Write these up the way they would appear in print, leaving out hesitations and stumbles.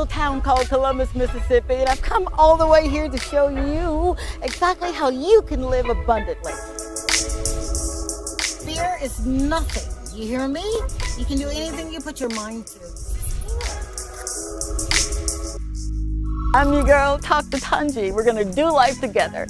little town called Columbus, Mississippi, and I've come all the way here to show you exactly how you can live abundantly. Fear is nothing, you hear me? You can do anything you put your mind to. I'm your girl, Talk to Tongie. We're gonna do life together.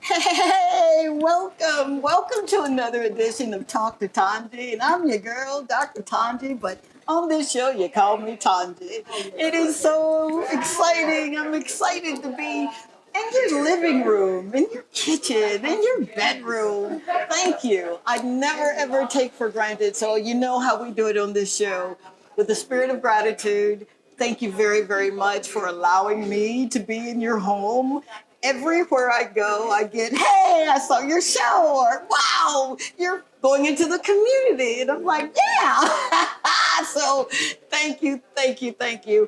Hey, welcome to another edition of Talk to Tongie, and I'm your girl, Dr. Tongie, but on this show you call me Tongie. It is so exciting. I'm excited to be in your living room, in your kitchen, in your bedroom. Thank you. I never ever take for granted, so you know how we do it on this show. With the spirit of gratitude, thank you very, very much for allowing me to be in your home. Everywhere I go, I get, hey, I saw your show, or wow, you're going into the community. And I'm like, yeah. So thank you, thank you, thank you.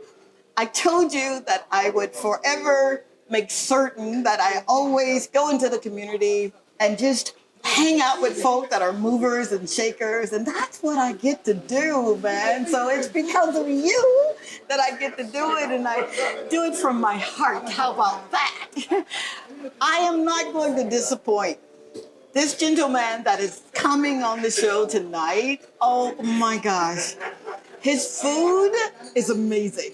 I told you that I would forever make certain that I always go into the community and just hang out with folk that are movers and shakers, and that's what I get to do, man. So it's because of you that I get to do it, and I do it from my heart. How about that? I am not going to disappoint this gentleman that is coming on the show tonight. Oh my gosh. His food is amazing.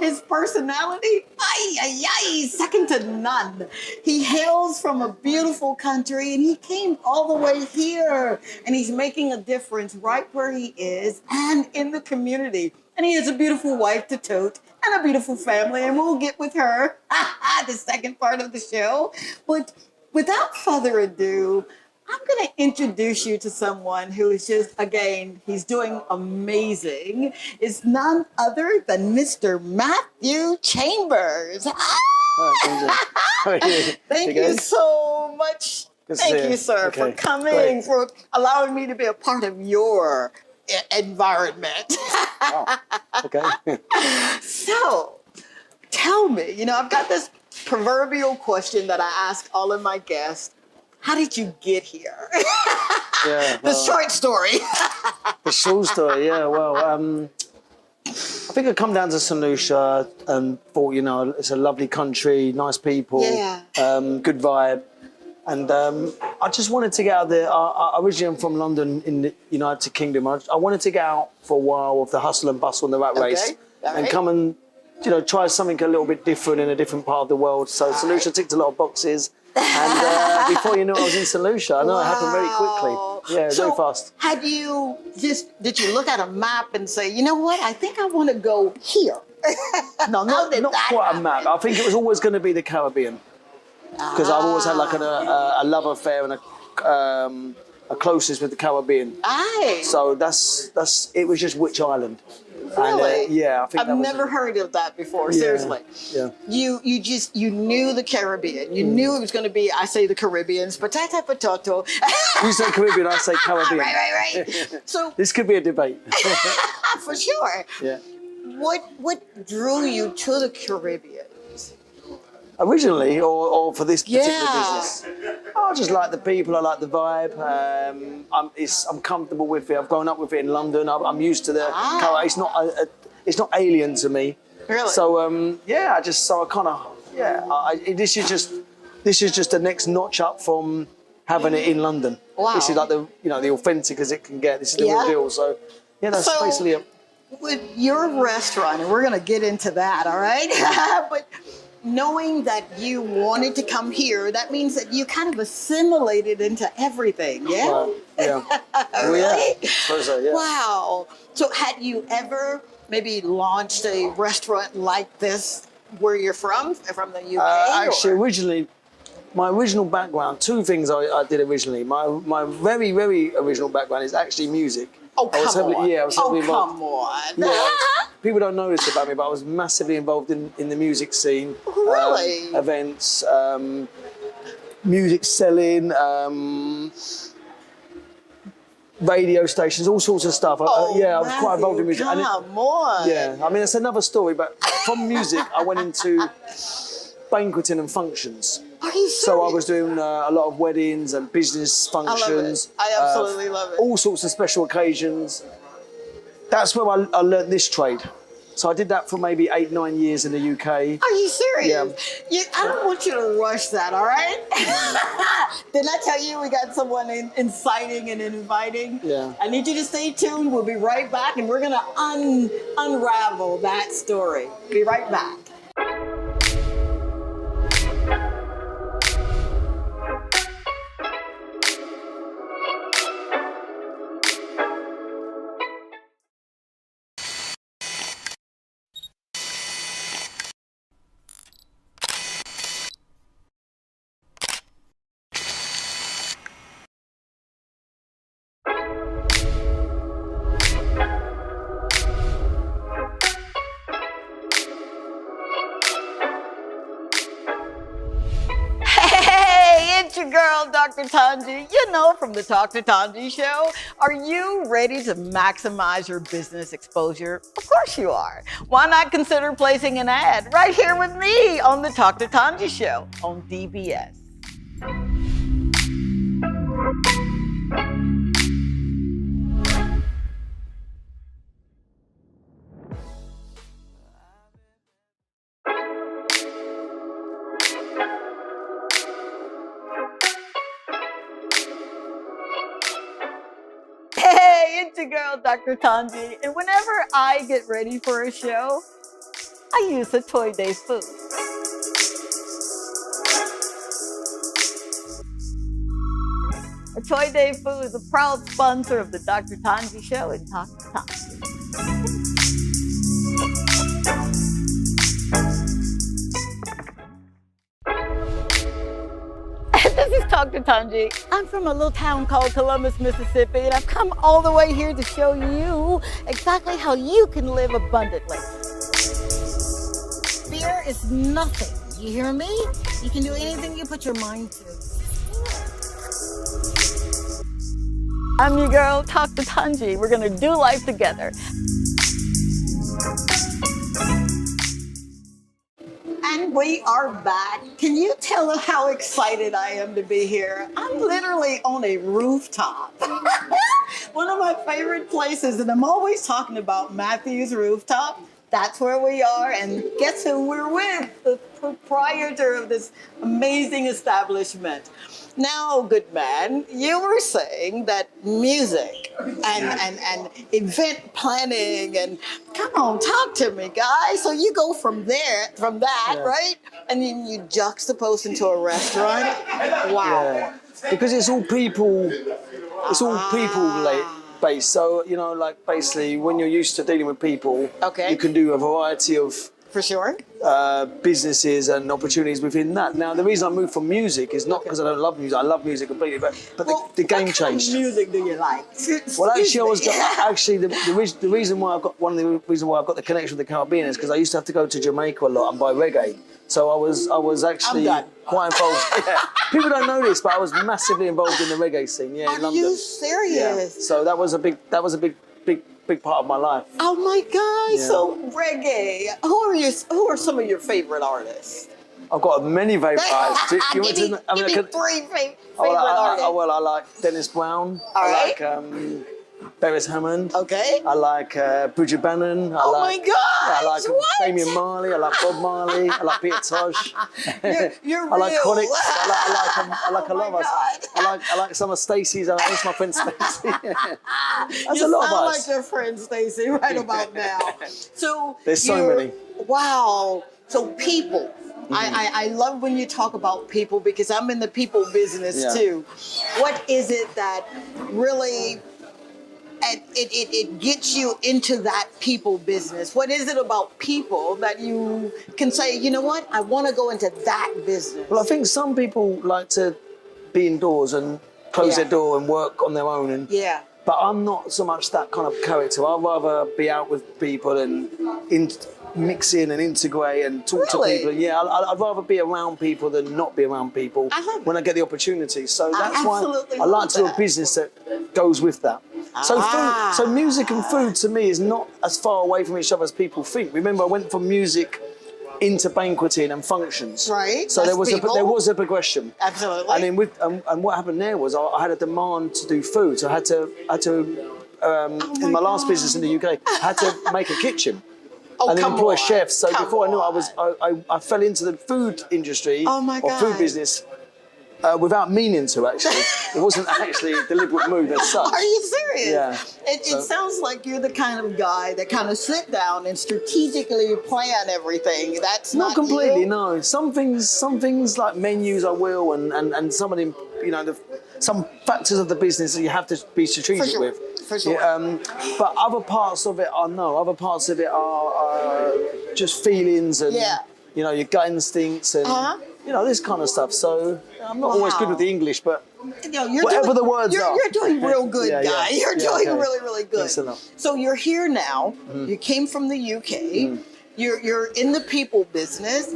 His personality, second to none. He hails from a beautiful country and he came all the way here and he's making a difference right where he is and in the community. And he has a beautiful wife to tote and a beautiful family, and we'll get with her the second part of the show. But without further ado, I'm going to introduce you to someone who is just, again, he's doing amazing. It's none other than Mr. Matthew Chambers. Thank you so much. Thank you, sir, for coming, for allowing me to be a part of your environment. Oh, okay. So, tell me, I've got this proverbial question that I ask all of my guests. How did you get here? Yeah, the short story. The short story, yeah. Well, I think I come down to St. Lucia and thought, it's a lovely country, nice people, good vibe. And I just wanted to get out there. I originally am from London in the United Kingdom. I wanted to get out for a while of the hustle and bustle and the rat race and come and, try something a little bit different in a different part of the world. So St. Lucia ticked a lot of boxes. And before you knew I was in St. Lucia. I know it happened very quickly. Yeah, very fast. Did you look at a map and say, you know what, I think I want to go here? No, not quite a map. I think it was always going to be the Caribbean. Because I've always had like a love affair and a closeness with the Caribbean. Aye. So it was just which island. Really? And, I think I've never heard of that before. Seriously. Yeah. You knew the Caribbean. You knew it was going to be. I say the Caribbeans, potato, potato. You say Caribbean, I say Caribbean. Right. So this could be a debate. For sure. Yeah. What drew you to the Caribbean? Originally, or for this particular business? I just like the people, I like the vibe. I'm comfortable with it. I've grown up with it in London. I'm used to the color. It's not alien to me. Really? So this is just the next notch up from having it in London. Wow. This is like the authentic as it can get. This is the real deal. So that's basically it. With your restaurant, and we're going to get into that, all right? But knowing that you wanted to come here, that means that you kind of assimilated into everything, yeah? Well, yeah. Really? Yeah. So, yeah. Wow. So had you ever maybe launched a restaurant like this where you're from the UK? Actually, originally, my original background, two things I did originally. My very, very original background is actually music. Oh, come on. I was heavily involved. Come on. Yeah, people don't know this about me, but I was massively involved in the music scene. Really? Events, music selling, radio stations, all sorts of stuff. I was quite involved in music. Come on. Yeah, I mean, it's another story, but from music, I went into banqueting and functions. Are you serious? So I was doing a lot of weddings and business functions. I absolutely love it. All sorts of special occasions. that's where I learned this trade. So I did that for maybe 8-9 years in the UK. Are you serious? Yeah. I don't want you to rush that, all right? Didn't I tell you we got someone inciting and inviting? Yeah. I need you to stay tuned. We'll be right back, and we're going to unravel that story. Be right back. It's your girl, Dr. Tongie. You know, from the Talk to Tongie show. Are you ready to maximize your business exposure? Of course you are. Why not consider placing an ad right here with me on the Talk to Tongie show on DBS? Hey, it's your girl, Dr. Tongie, and whenever I get ready for a show, I use a Toy Day food. A Toy Day food is a proud sponsor of the Dr. Tongie show and Talk to Tongie. This is Talk to Tongie. I'm from a little town called Columbus, Mississippi, and I've come all the way here to show you exactly how you can live abundantly. Fear is nothing. You hear me? You can do anything you put your mind to. I'm your girl, Talk to Tongie. We're gonna do life together. And we are back. Can you tell how excited I am to be here? I'm literally on a rooftop. One of my favorite places, and I'm always talking about Matthew's Rooftop. That's where we are, and guess who we're with? The proprietor of this amazing establishment. Now, good man, you were saying that music and event planning and come on, talk to me, guys. So you go from that, Yeah. right? And then you juxtapose into a restaurant. Wow. Yeah. Because it's all people based. So, you know, like basically when you're used to dealing with people, Okay. you can do a variety of For sure. businesses and opportunities within that. Now, the reason I moved from music is not because I don't love music. I love music completely, but the game what kind of changed. music do you like? Well, actually, Excuse me. the reason why I got the connection with the Caribbean is because I used to have to go to Jamaica a lot and buy reggae. So I was actually I'm done. quite involved. Yeah. People don't know this, but I was massively involved in the reggae scene. Yeah, in Are London. you serious? Yeah. So that was a big part of my life. Oh my God! Yeah. So reggae. Who are some of your favorite artists? I've got many favourite artists. Give me three favorite artists. I like Dennis Brown. All I right. like Beres Hammond. Okay. I like Bridget Bannon. Oh my gosh! I like What? Damian Marley. I like Bob Marley. I like Peter Tosh. You're I like real. Chronics. I like a lot of us. God. I like some of Stacey's. That's my friend Stacey. That's You a lot of sound us. like your friend Stacey right about now. So There's so many. Wow. So people. I love when you talk about people because I'm in the people business Yeah. too. What is it that really it gets you into that people business? What is it about people that you can say, you know what, I want to go into that business? Well, I think some people like to be indoors and close Yeah. their door and work on their own. And Yeah. But I'm not so much that kind of character. I'd rather be out with people and mix in and integrate and talk Really? to people. Yeah, I'd rather be around people than not be around people I love when I get the opportunity. So I that's why absolutely I like love to do a that. business that goes with that. So music and food to me is not as far away from each other as people think. Remember, I went from music into banqueting and functions. Right, So that's there was a progression. Absolutely. And then and what happened there was I had a demand to do food, so I had to in my last business in the UK, I had to make a kitchen. And then employ chefs. So before I knew it, I fell into the food industry or food business without meaning to, actually. It wasn't actually a deliberate move as such. Are you serious? Yeah. It sounds like you're the kind of guy that kind of sit down and strategically plan everything. That's not completely, you? no. Some things like menus I will, and some of them, you know, some factors of the business that you have to be strategic with. For sure. But other parts of it are no. Other parts of it are just feelings and you know, your gut instincts and you know, this kind of stuff. So I'm not always good with the English, but whatever the words are. You're doing real good, guy. You're doing really, really good. Thanks a lot. So you're here now. You came from the UK. You're in the people business.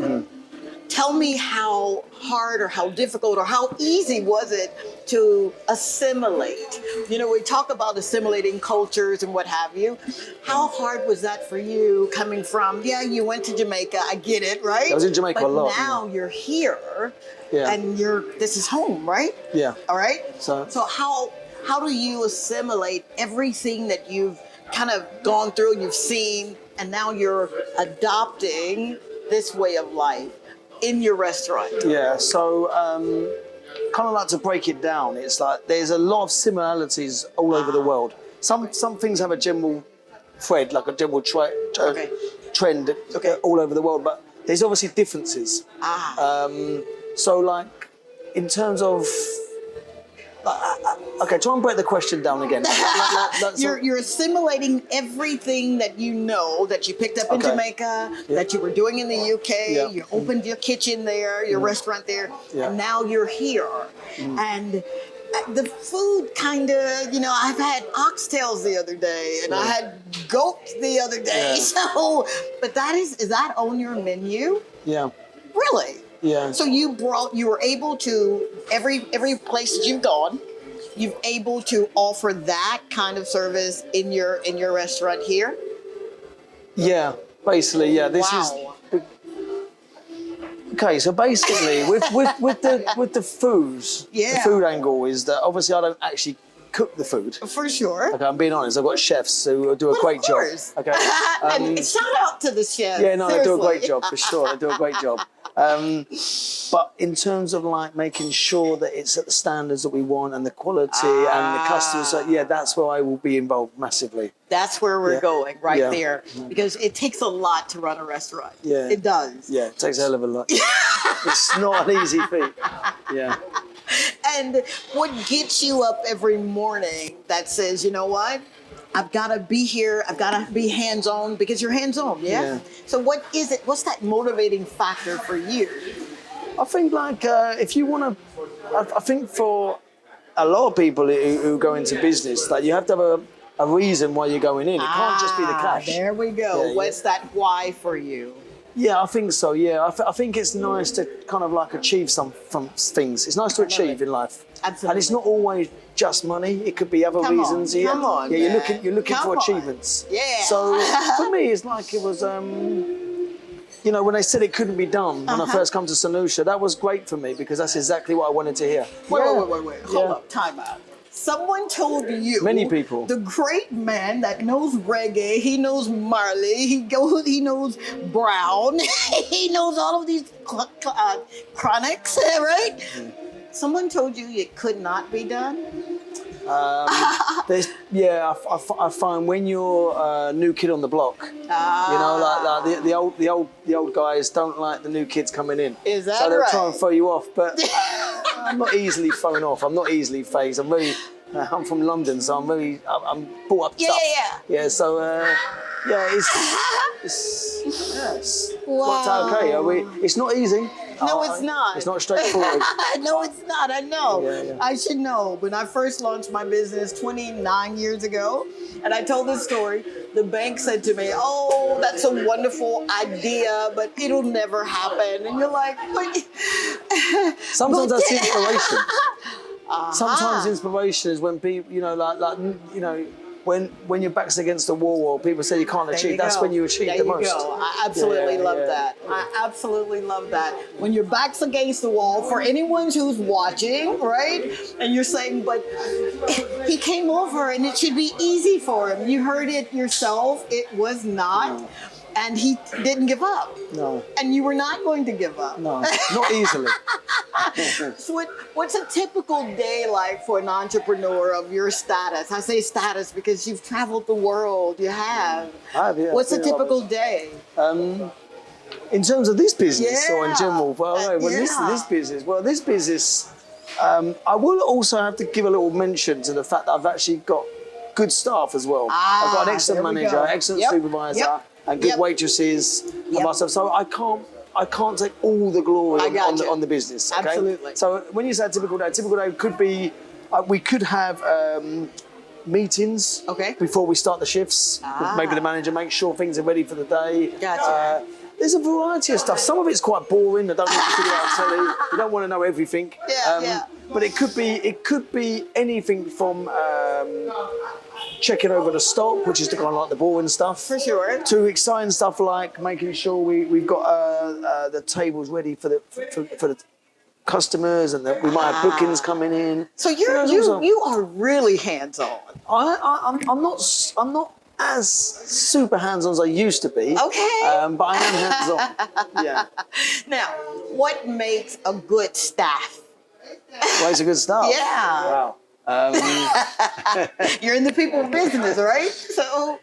Tell me how hard or how difficult or how easy was it to assimilate? You know, we talk about assimilating cultures and what have you. How hard was that for you coming from, you went to Jamaica, I get it, right? I was in Jamaica a lot. But now you're here and this is home, right? Yeah. All right? So how do you assimilate everything that you've kind of gone through, you've seen, and now you're adopting this way of life in your restaurant? Yeah, so kind of like to break it down. It's like there's a lot of similarities all over the world. Some things have a general thread, like a general trend all over the world, but there's obviously differences. So like in terms of okay, try and break the question down again. You're assimilating everything that you know that you picked up in Jamaica, that you were doing in the UK. You opened your kitchen there, your restaurant there, and now you're here. And the food kind of, you know, I've had oxtails the other day, and I had goat the other day. So, but is that on your menu? Yeah. Really? Yeah. So you were able to, every place that you've gone, you've able to offer that kind of service in your restaurant here? Yeah, basically, yeah. This is okay. So basically, with the foods, the food angle is that obviously I don't actually cook the food. For sure. Okay, I'm being honest. I've got chefs who do a great job. Okay. And shout out to the chefs. Yeah, no, they do a great job for sure. They do a great job. But in terms of like making sure that it's at the standards that we want and the quality and the customers, that's where I will be involved massively. That's where we're going, there. Because it takes a lot to run a restaurant. Yeah. It does. Yeah, it takes a hell of a lot. It's not an easy feat. Yeah. And what gets you up every morning that says, you know what? I've got to be here. I've got to be hands-on, because you're hands-on, yeah? So what is it? What's that motivating factor for you? I think like if you want to, I think for a lot of people who go into business, that you have to have a reason why you're going in. It can't just be the cash. There we go. What's that why for you? Yeah, I think so. Yeah, I think it's nice to kind of like achieve some things. It's nice to achieve in life. Absolutely. And it's not always just money. It could be other reasons. Come on, yeah, you're looking for achievements. Yeah. So for me, it's like it was. You know, when they said it couldn't be done when I first come to St. Lucia, that was great for me because that's exactly what I wanted to hear. Wait. Hold up, time out. Someone told you. Many people. The great man that knows reggae, he knows Marley, he knows Brown, he knows all of these chronics, right? Someone told you it could not be done? I find when you're a new kid on the block, you know, like the old guys don't like the new kids coming in. Is that right? So they'll try and throw you off, but I'm not easily thrown off. I'm not easily phased. I'm from London, so I'm brought up tough. Yeah. So it's worked out okay. It's not easy. No, it's not. It's not straightforward. No, it's not. I know. Yeah. I should know. When I first launched my business 29 years ago, and I told this story, the bank said to me, "Oh, that's a wonderful idea, but it'll never happen." And you're like, "But sometimes that's inspiration." Sometimes inspiration is when people, you know, like you know, when your back's against the wall, or people say you can't achieve, that's when you achieve the most. Go. I absolutely love that. I absolutely love that. When your back's against the wall, for anyone who's watching, right? And you're saying, but he came over and it should be easy for him. You heard it yourself. It was not. No. And he didn't give up. No. And you were not going to give up. No, not easily. So what's a typical day like for an entrepreneur of your status? I say status because you've traveled the world. You have. I have, yeah. What's a typical day? In terms of this business or in general? Well, this business, I will also have to give a little mention to the fact that I've actually got good staff as well. I've got an excellent manager, excellent supervisor, and good waitresses and myself. So I can't take all the glory on the business. Okay? Absolutely. So when you say a typical day could be, we could have meetings before we start the shifts. Maybe the manager makes sure things are ready for the day. Gotcha. There's a variety of stuff. Some of it's quite boring. I don't need to see on telly. You don't want to know everything. But it could be anything from checking over the stock, which is the kind of like the boring stuff. For sure. To exciting stuff like making sure we've got the tables ready for the customers, and that we might have bookings coming in. So you are really hands-on. I'm not as super hands-on as I used to be. Okay. But I am hands-on. Yeah. Now, what makes a good staff? What makes a good staff? Yeah. Wow. You're in the people business, right? So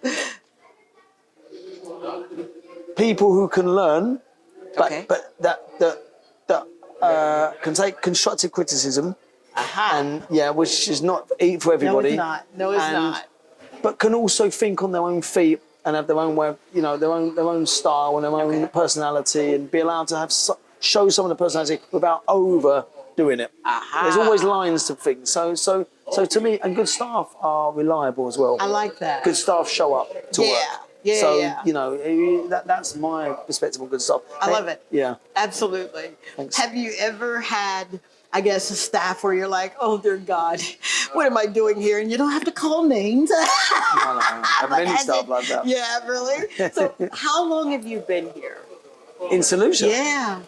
people who can learn, but that can take constructive criticism, and which is not for everybody. No, it's not. But can also think on their own feet and have their own way, their own style and their own personality, and be allowed to have show some of the personality without overdoing it. There's always lines to things. So to me, and good staff are reliable as well. I like that. Good staff show up to work. That's my perspective on good staff. I love it. Yeah. Absolutely. Thanks. Have you ever had, I guess, a staff where you're like, oh dear God, what am I doing here? And you don't have to call names. No. I have many staff like that. Yeah, really? So how long have you been here? In St. Lucia? Yeah.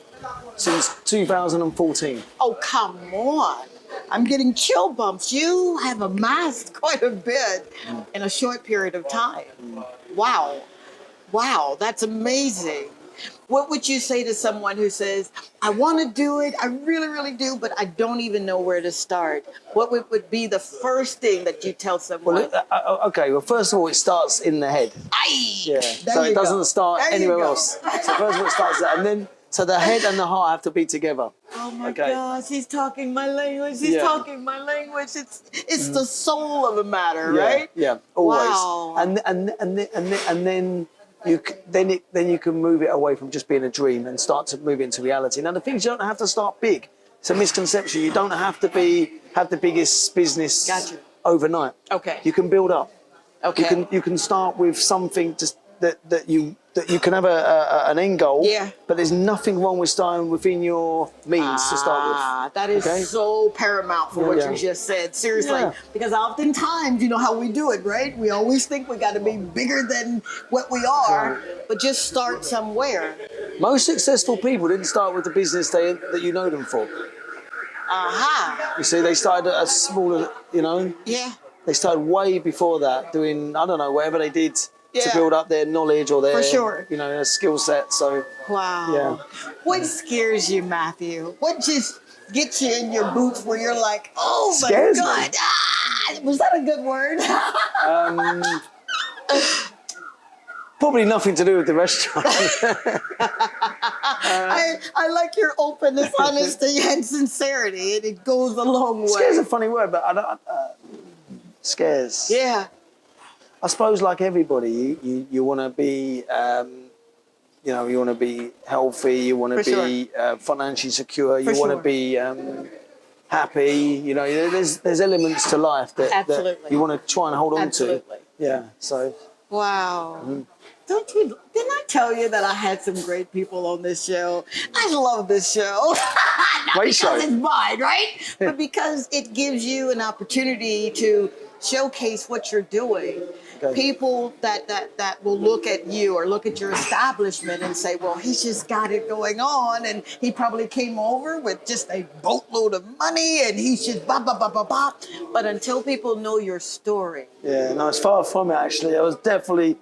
Since 2014. Oh, come on. I'm getting chill bumps. You have amassed quite a bit in a short period of time. Wow. Wow, that's amazing. What would you say to someone who says, I want to do it, I really, really do, but I don't even know where to start? What would be the first thing that you tell someone? Well, first of all, it starts in the head. Aye! So it doesn't start anywhere else. So first of all, it starts there. And then, so the head and the heart have to be together. Oh my gosh, he's talking my language. He's talking my language. It's the soul of the matter, right? Yeah, always. Wow. And then you can move it away from just being a dream and start to move into reality. Now, the things, you don't have to start big. It's a misconception. You don't have to have the biggest business overnight. Okay. You can build up. Okay. You can start with something that you can have an end goal. Yeah. But there's nothing wrong with starting within your means to start with. That is so paramount for what you just said. Seriously. Yeah. Because oftentimes, you know how we do it, right? We always think we got to be bigger than what we are, but just start somewhere. Most successful people didn't start with the business that you know them for. You see, they started at a smaller, Yeah. They started way before that doing, I don't know, whatever they did to build up their knowledge or their, their skill set. So, wow. Yeah. What scares you, Matthew? What just gets you in your boots where you're like, oh my Scares God. me. Was that a good word? Probably nothing to do with the restaurant. I like your openness, honesty, and sincerity. It goes a long way. Scares a funny word, but I don't. Scares. Yeah. I suppose, like everybody, you want to be, you want to be healthy. You want to be financially secure. You want to be happy. There's elements to life that you want to try and hold on to. Yeah. So. Wow. Didn't I tell you that I had some great people on this show? I love this show. Not because it's mine, right? But because it gives you an opportunity to showcase what you're doing. Okay. People that will look at you or look at your establishment and say, well, he's just got it going on, and he probably came over with just a boatload of money, and he's just blah, blah, blah, blah, blah. But until people know your story. Yeah, no, it's far from it, actually. I was definitely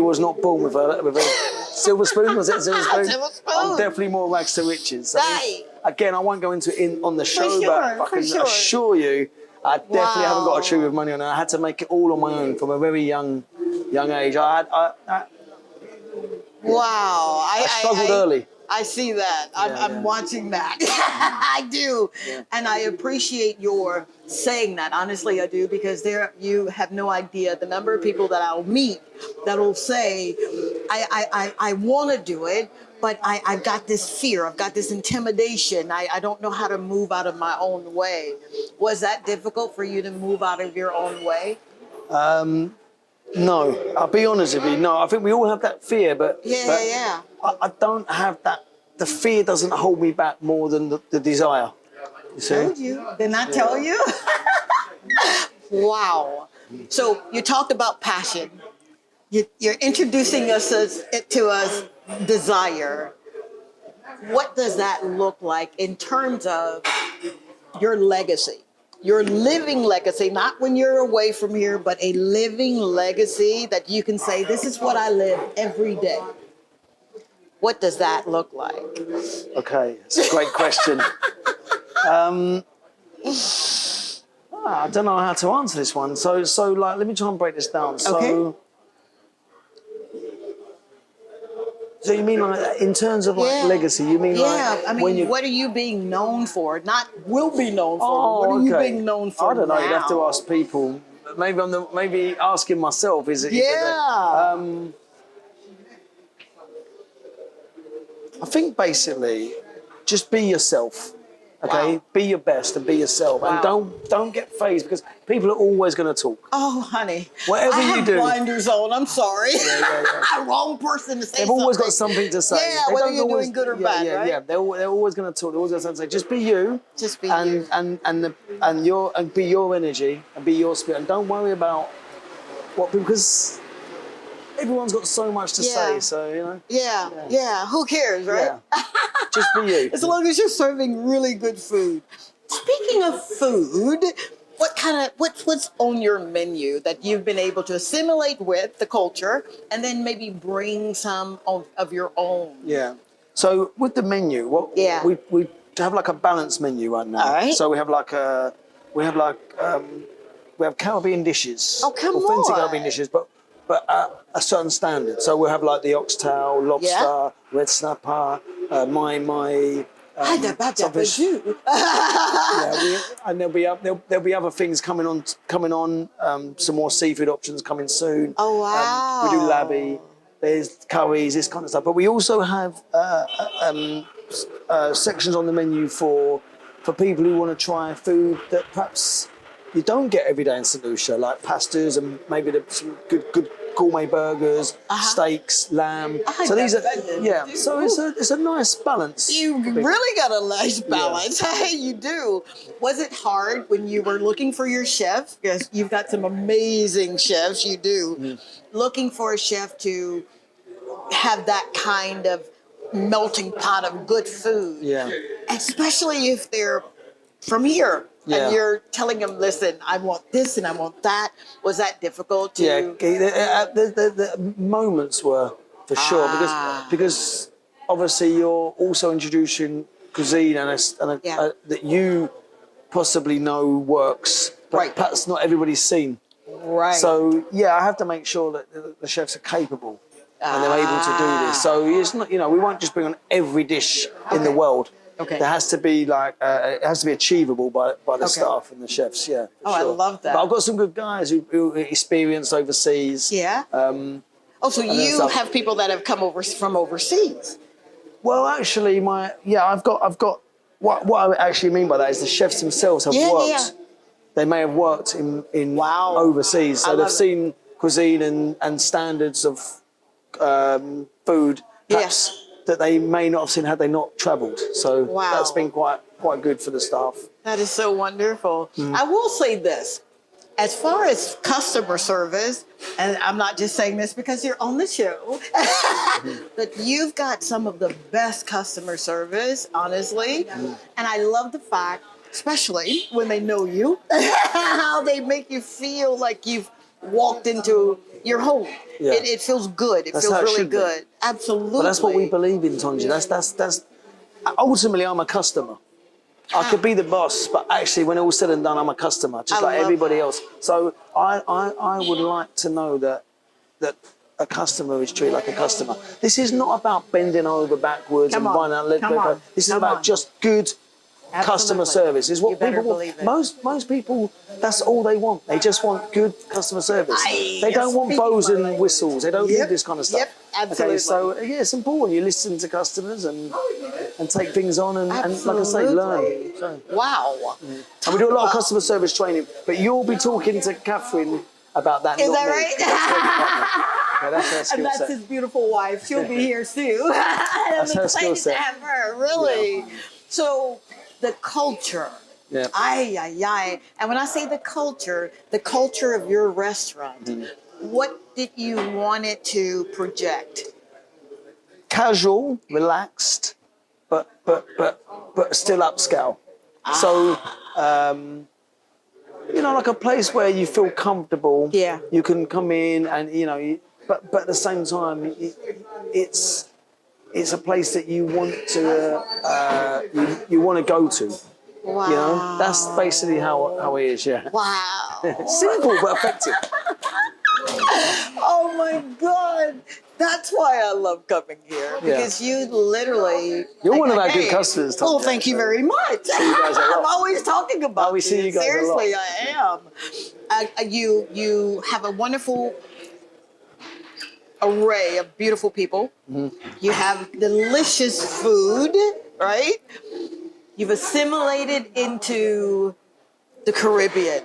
was not born with a silver spoon. Was it a silver spoon? Silver spoon. I'm definitely more rags to riches. Right. Again, I won't go into it on the show, sure, but I for can sure. assure you, I definitely haven't got a Wow. tree with money on it. I had to make it all on my own from a very young age. Wow. I struggled early. I see that. I'm watching that. I do. Yeah. And I appreciate your saying that. Honestly, I do, because you have no idea the number of people that I'll meet that'll say, I want to do it, but I've got this fear. I've got this intimidation. I don't know how to move out of my own way. Was that difficult for you to move out of your own way? No, I'll be honest with you. No, I think we all have that fear, but Yeah. I don't have that. The fear doesn't hold me back more than the desire. You see? Told you. Didn't I tell you? Wow. So you talked about passion. You're introducing us to us desire. What does that look like in terms of your legacy? Your living legacy, not when you're away from here, but a living legacy that you can say, this is what I live every day. What does that look like? Okay, it's a great question. I don't know how to answer this one. So like, let me try and break this down. So you mean like in terms of like legacy? You mean like I mean, when you? what are you being known for? Not will be known for. Oh, what are you okay. being known for? I don't know. Now? You'd have to ask people. Maybe asking myself is it? Yeah. I think basically, just be yourself. Okay, be your best and be yourself, and don't get fazed because people are always going to talk. Oh, honey, Whatever I you have do. blinders on. I'm sorry. Yeah. Wrong person to say. They've always got something to say. Yeah, They whether don't you're always, doing good or bad, right? Yeah, they're always going to talk. They're always going to say, just be you. Just be you. And be your energy and be your spirit, and don't worry about what, because everyone's got so much to say. So you know. Yeah. Who cares, right? Yeah. Just be you. As long as you're serving really good food. Speaking of food, what's on your menu that you've been able to assimilate with the culture and then maybe bring some of your own? Yeah. So with the menu, we have like a balanced menu right now. All right. So we have Caribbean dishes. Oh, come authentic on. Caribbean dishes, but a certain standard. So we'll have like the oxtail, lobster, red snapper, my something. And there'll be other things coming on. Some more seafood options coming soon. Oh wow! We do labby. There's curries, this kind of stuff. But we also have sections on the menu for people who want to try food that perhaps you don't get every day in St. Lucia, like pastas and maybe some good gourmet burgers, steaks, lamb. So these are So it's a nice balance. You really got a nice balance. Hey, you do. Was it hard when you were looking for your chef? Because you've got some amazing chefs. You do. Looking for a chef to have that kind of melting pot of good food. Yeah. Especially if they're from here. Yeah. And you're telling them, listen, I want this and I want that. Was that difficult to? Yeah, the moments were for sure because obviously you're also introducing cuisine that you possibly know works, but perhaps not everybody's seen. Right. So I have to make sure that the chefs are capable and they're able to do this. So it's not, we won't just bring on every dish in the world. Okay. There has to be it has to be achievable by the staff and the chefs. Yeah. For sure. I love that. But I've got some good guys who experienced overseas. Yeah. So you have people that have come over from overseas. Well, actually, I've got what I actually mean by that is the chefs themselves have worked. Yeah. They may have worked in overseas, so they've seen cuisine and standards of food. Perhaps, that they may not have seen had they not travelled. So that's been quite good for the staff. That is so wonderful. I will say this. as far as customer service, and I'm not just saying this because you're on the show, but you've got some of the best customer service, honestly. And I love the fact, especially when they know you, how they make you feel like you've walked into your home. Yeah. It feels good. It That's feels how it really should be. good. Absolutely. But that's what we believe in, Tongie. That's ultimately I'm a customer. I could be the boss, but actually, when all's said and done, I'm a customer, just like everybody else. So I would like to know that a customer is treated like a customer. This is not about bending over backwards and buying out. This is about just good customer service. Is what people want. Most people, that's all they want. They just want good customer service. They don't want bows and whistles. They don't need this kind of stuff. Yep, absolutely. Okay, so yeah, it's important. You listen to customers and take things on and like I say, learn. So. Wow. And we do a lot of customer service training, but you'll be talking to Catherine about that. Is not that me. right? Okay, that's her skill And that's set. his beautiful wife. She'll be here too. That's her skill set. To have her, really. Yeah. So the culture. Yeah. And when I say the culture of your restaurant, what did you want it to project? Casual, relaxed, but still upscale. So, like a place where you feel comfortable. Yeah. You can come in and but at the same time, it's a place that you want to you want to go to. Wow. That's basically how it is. Yeah. Wow. Simple but effective. Oh my God. That's why I love coming here, because you literally... You're one of our good customers, Tom. Oh, thank you very much. I'm always talking about we see you guys Seriously, a lot. I am. You have a wonderful array of beautiful people. You have delicious food, right? You've assimilated into the Caribbean.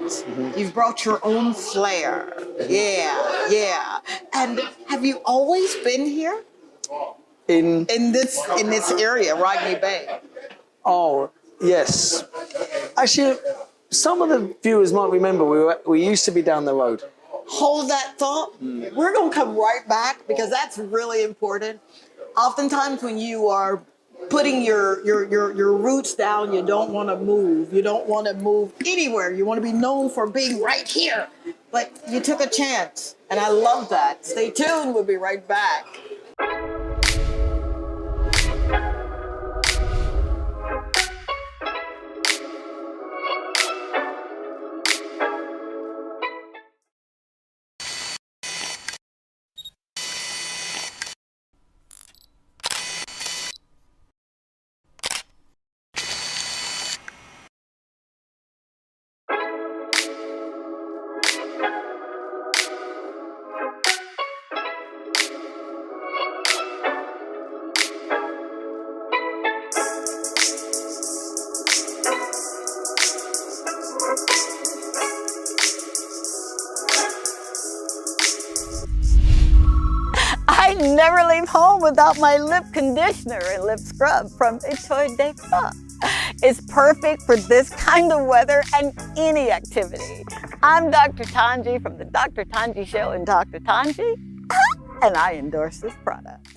You've brought your own flair. Yeah. And have you always been here? In this area, Rodney Bay? Oh, yes. Actually, some of the viewers might remember we used to be down the road. Hold that thought. We're gonna come right back because that's really important. Oftentimes when you are putting your roots down, you don't want to move. You don't want to move anywhere. You want to be known for being right here. But you took a chance, and I love that. Stay tuned. We'll be right back. I never leave home without my lip conditioner and lip scrub from T2T. It's perfect for this kind of weather and any activity. I'm Dr. Tongie from the Dr. Tongie Show and Dr. Tongie, and I endorse this product.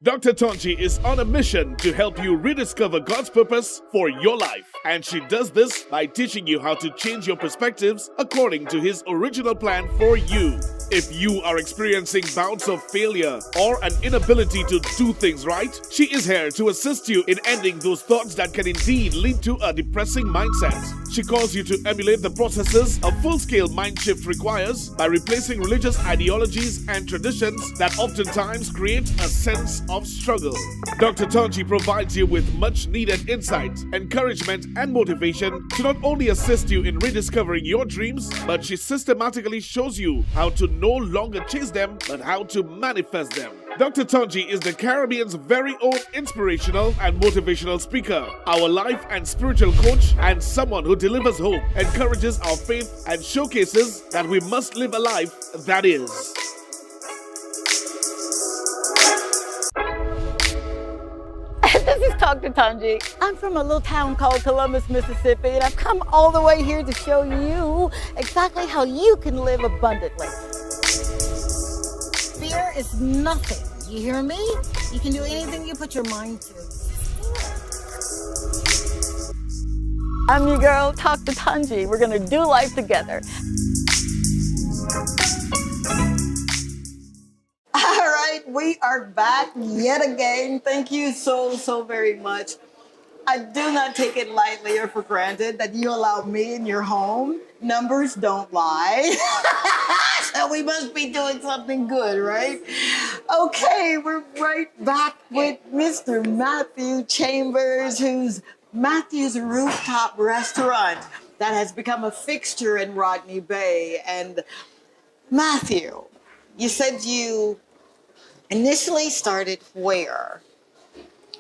Dr. Tongie is on a mission to help you rediscover God's purpose for your life. And she does this by teaching you how to change your perspectives according to His original plan for you. If you are experiencing bouts of failure or an inability to do things right, she is here to assist you in ending those thoughts that can indeed lead to a depressing mindset. She calls you to emulate the processes a full-scale mind shift requires by replacing religious ideologies and traditions that oftentimes create a sense of struggle. Dr. Tongie provides you with much needed insight, encouragement, and motivation to not only assist you in rediscovering your dreams, but she systematically shows you how to no longer chase them, but how to manifest them. Dr. Tongie is the Caribbean's very own inspirational and motivational speaker, our life and spiritual coach, and someone who delivers hope, encourages our faith, and showcases that we must live a life that is. This is Dr. Tongie. I'm from a little town called Columbus, Mississippi, and I've come all the way here to show you exactly how you can live abundantly. Fear is nothing. You hear me? You can do anything you put your mind to. I'm your girl, Dr. Tongie. We're gonna do life together. All right, we are back yet again. Thank you so very much. I do not take it lightly or for granted that you allow me in your home. Numbers don't lie. So we must be doing something good, right? Okay, we're right back with Mr. Matthew Chambers, who's Matthew's Rooftop Restaurant that has become a fixture in Rodney Bay. And Matthew, you said you initially started where?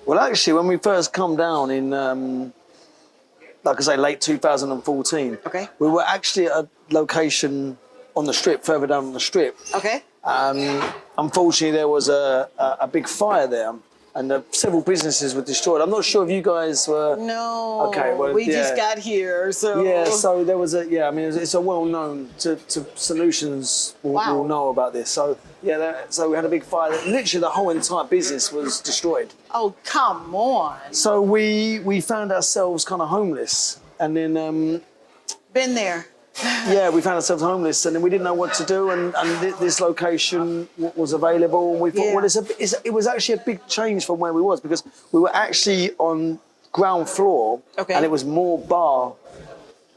Well, actually, when we first come down in, like I say, late 2014, Okay. we were actually at a location on the strip, further down on the strip. Okay. Unfortunately, there was a big fire there, and several businesses were destroyed. I'm not sure if you guys were... No. Okay, well, we yeah. just got here, so... Yeah, so there was I mean, it's a well-known to Solutions will know about this. So, yeah, so we had a big fire. Literally, the whole entire business was destroyed. Oh, come on. So we found ourselves kind of homeless. And then... Been there. yeah, we found ourselves homeless, and then we didn't know what to do, and this location was available, and we thought, well, it was actually a big change from where we was, because we were actually on ground floor, Okay. and it was more bar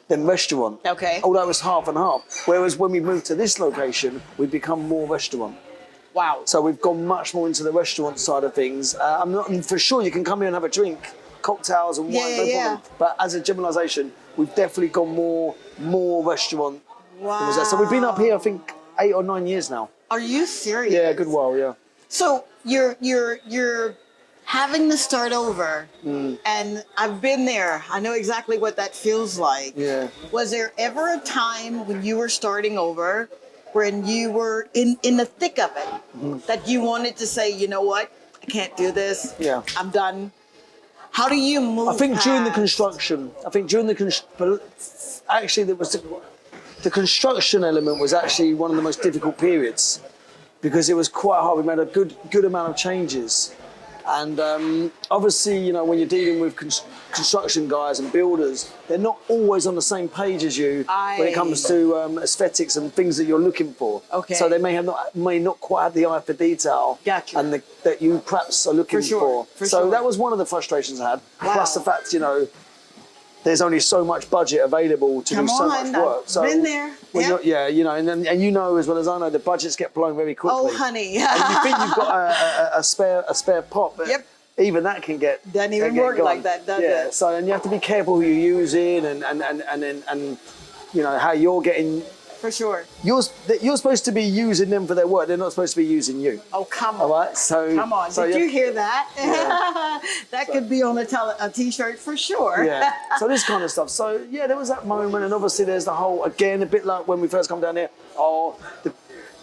than restaurant. Okay. Although it was half and half. Whereas when we moved to this location, we've become more restaurant. Wow. So we've gone much more into the restaurant side of things. I'm not for sure you can come here and have a drink, cocktails and wine, no problem. But as a generalisation, we've definitely gone more restaurant. Wow. So we've been up here, I think, 8 or 9 years now. Are you serious? Yeah, a good while, yeah. So you're having to start over, and I've been there. I know exactly what that feels like. Yeah. Was there ever a time when you were starting over, when you were in the thick of it, that you wanted to say, you know what, I can't do this. Yeah. I'm done. How do you move? I think during the past- construction, actually there was the construction element was actually one of the most difficult periods, because it was quite hard. We made a good amount of changes, and obviously, you know, when you're dealing with construction guys and builders, they're not always on the same page as you when it comes to aesthetics and things that you're looking for. Okay. So they may not quite have the eye for detail, Gotcha. and that you perhaps are looking for. So that was one of the frustrations I had. Wow. Plus the fact, you know, there's only so much budget available to do so much work. I've So been there. when yeah, you know, and you know as well as I know, the budgets get blown very quickly. Oh, honey. And you think you've got a spare pot, but even that can get Doesn't even get work gone. like that, does yeah. it? So and you have to be careful who you're using, and you know how you're getting. For sure. You're supposed to be using them for their work. They're not supposed to be using you. Oh, come on. All right. So Come on. So Did you hear that? Yeah. That could be on a t-shirt for sure. Yeah. So this kind of stuff. So yeah, there was that moment, and obviously there's the whole, again, a bit like when we first come down here. The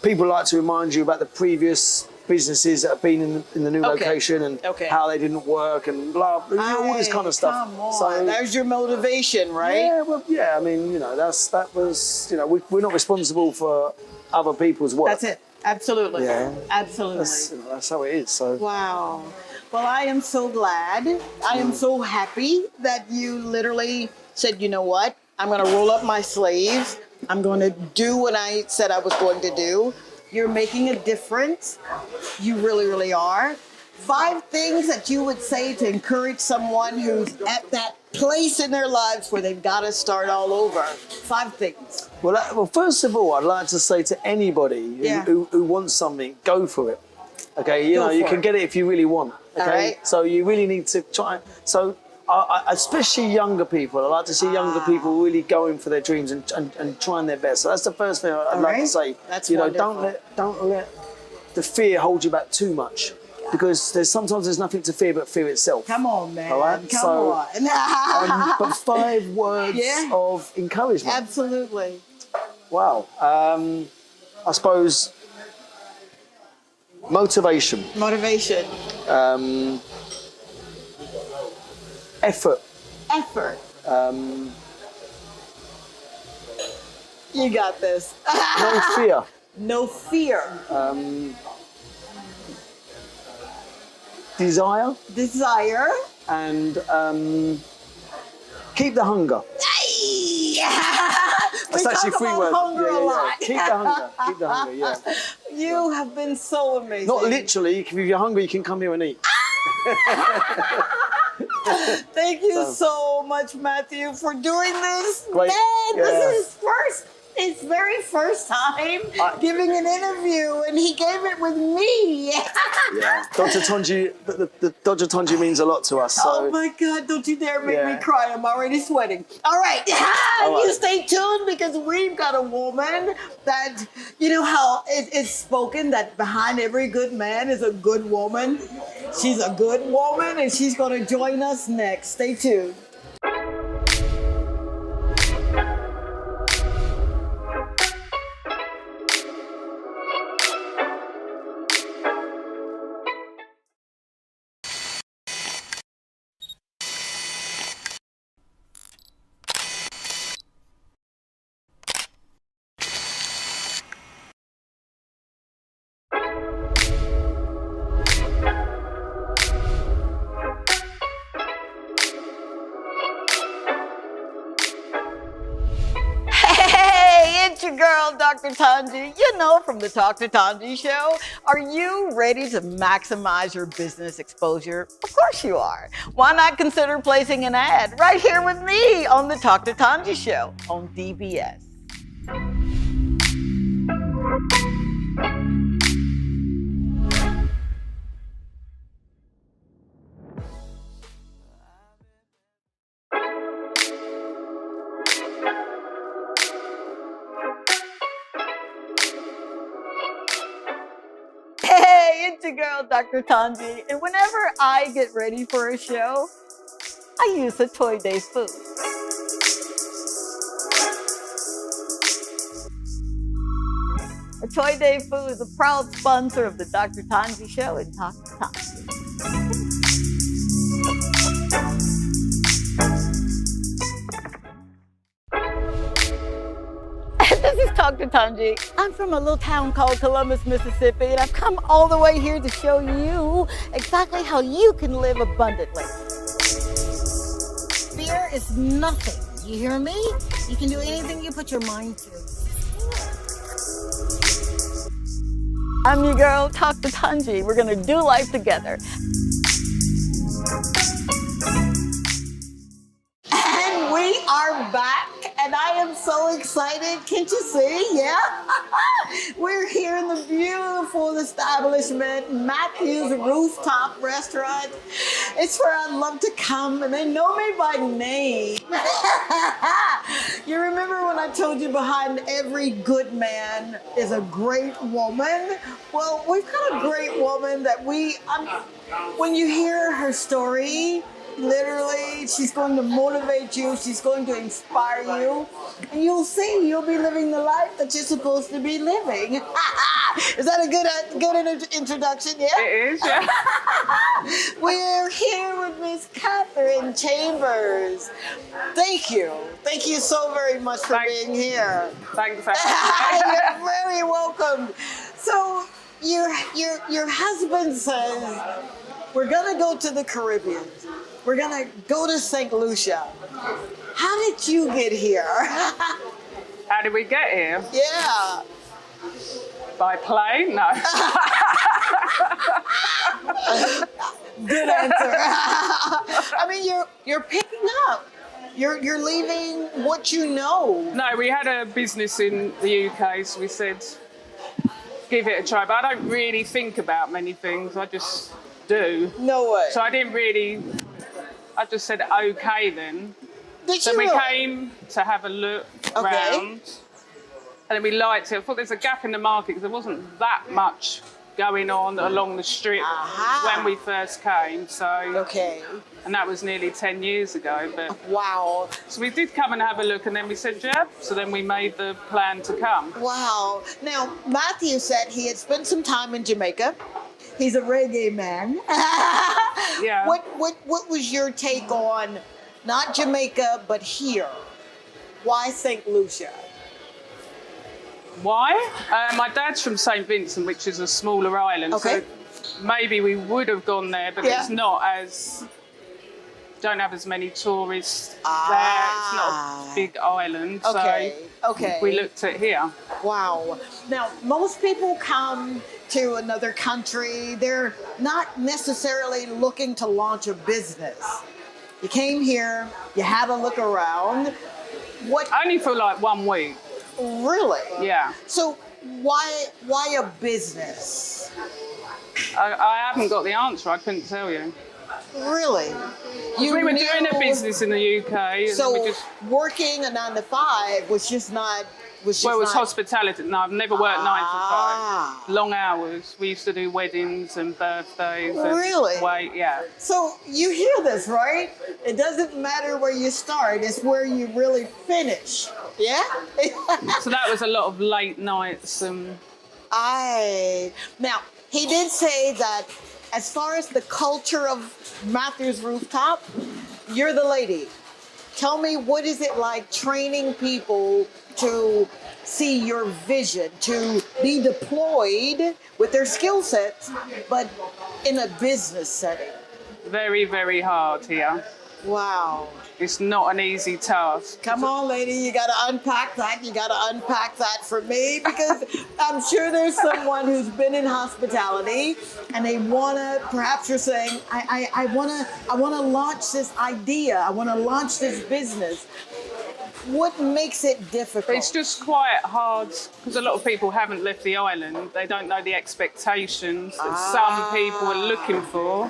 people like to remind you about the previous businesses that have been in the new location and how they didn't work and blah, all this kind of stuff. Come on. So there's your motivation, right? yeah, well, yeah. I mean, you know, that was, you know, we're not responsible for other people's work. That's it. Absolutely. Yeah. Absolutely. That's how it is. So. Wow. Well, I am so glad. I am so happy that you literally said, you know what? I'm going to roll up my sleeves. I'm going to do what I said I was going to do. You're making a difference. You really, really are. 5 things that you would say to encourage someone who's at that place in their lives where they've got to start all over. 5 things. Well, first of all, I'd like to say to anybody who wants something, go for it. Okay, you know, you can get it if you really want. Okay, all right. So you really need to try. So, especially younger people, I like to see younger people really going for their dreams and trying their best. So that's the first thing I'd like to say. That's you know, wonderful. don't let the fear hold you back too much, because sometimes there's nothing to fear but fear itself. Come on, man. All right? Come on. But 5 words of encouragement. Absolutely. Wow. I suppose motivation. Motivation. Effort. Effort. You got this. No fear. No fear. Desire. Desire. And keep the hunger. We That's actually talk 3 about words. hunger a lot. Keep the hunger. Keep the hunger, yeah. You have been so amazing. Not literally. If you're hungry, you can come here and eat. Thank you so much, Matthew, for doing this. Great. Man, Yeah. this is his very first time giving an interview, and he gave it with me. Yeah. Dr. Tongie, the Dr. Tongie means a lot to us. So. Oh my God, don't you dare make me Yeah. cry. I'm already sweating. All right. All right. You stay tuned because we've got a woman that, you know how it's spoken that behind every good man is a good woman. She's a good woman and she's going to join us next. Stay tuned. It's your girl, Dr. Tongie. You know, from the Talk to Tongie show. Are you ready to maximize your business exposure? Of course you are. Why not consider placing an ad right here with me on the Talk to Tongie show on DBS? Hey, it's your girl, Dr. Tongie. And whenever I get ready for a show, I use a Toy Day food. A Toy Day food is a proud sponsor of the Dr. Tongie show and Talk to Tongie. This is Talk to Tongie. I'm from a little town called Columbus, Mississippi, and I've come all the way here to show you exactly how you can live abundantly. Fear is nothing. You hear me? You can do anything you put your mind to. I'm your girl, Talk to Tongie. We're gonna do life together. And we are back, and I am so excited. Can't you see? Yeah? We're here in the beautiful establishment, Matthew's Rooftop Restaurant. It's where I love to come, and they know me by name. You remember when I told you behind every good man is a great woman? Well, we've got a great woman that when you hear her story, literally, she's going to motivate you. She's going to inspire you. And you'll see, you'll be living the life that you're supposed to be living. Is that a good introduction? Yeah? It is, yeah. We're here with Miss Catherine Chambers. Thank you. Thank you so very much for being here. Thanks for having me. You're very welcome. So your husband says, we're gonna go to the Caribbean. We're gonna go to St. Lucia. How did you get here? How did we get here? Yeah. By plane? No. Good answer. I mean, you're picking up. You're leaving what you know. No, we had a business in the UK, so we said, give it a try. But I don't really think about many things. I just do. No way. So I just said okay then. Did So you we really? came to have a look Okay. round, and then we liked it. I thought there's a gap in the market because there wasn't that much going on along the strip Aha. when we first came. So, Okay. and that was nearly 10 years ago. But Wow. so we did come and have a look, and then we said, yeah. So then we made the plan to come. Wow. Now, Matthew said he had spent some time in Jamaica. He's a reggae man. Yeah. What was your take on not Jamaica but here? Why St. Lucia? Why? My dad's from St. Vincent, which is a smaller island. Okay. So maybe we would have gone there, but it's not as... Don't have as many tourists there. It's not a big island. Okay. So Okay. we looked at here. Wow. Now, most people come to another country. They're not necessarily looking to launch a business. You came here, you had a look around. What? Only for like 1 week. Really? Yeah. So why a business? I haven't got the answer. I couldn't tell you. Really? We were doing a business in the UK. And So we just, working a 9 to 5 was just not. well, it was hospitality. No, I've never worked 9 to 5. Long hours. We used to do weddings and birthdays. And Really? Wait, yeah. So you hear this, right? It doesn't matter where you start; it's where you really finish. Yeah. So that was a lot of late nights and. Now he did say that as far as the culture of Matthew's Rooftop, you're the lady. Tell me, what is it like training people to see your vision, to be deployed with their skill sets, but in a business setting? Very, very hard here. Wow. It's not an easy task. Come on, lady, you gotta unpack that. You gotta unpack that for me, because I'm sure there's someone who's been in hospitality and they wanna, perhaps you're saying, I wanna launch this idea, I wanna launch this business. What makes it difficult? It's just quite hard because a lot of people haven't left the island. They don't know the expectations that some people are looking for.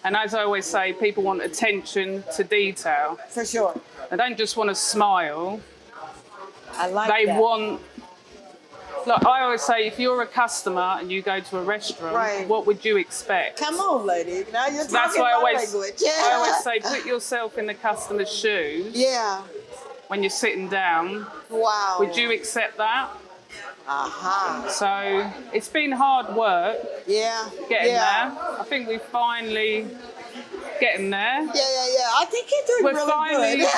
And as I always say, people want attention to detail. For sure. They don't just want to smile. I like They that. want... Like I always say, if you're a customer and you go to a restaurant, Right. what would you expect? Come on, lady. Now you're talking That's why my I language. Yeah. I always say, put yourself in the customer's shoes Yeah. when you're sitting down. Wow. Would you accept that? Aha. So it's been hard work Yeah. getting yeah. there. I think we're finally getting there. Yeah. I think you're doing We're really finally- good.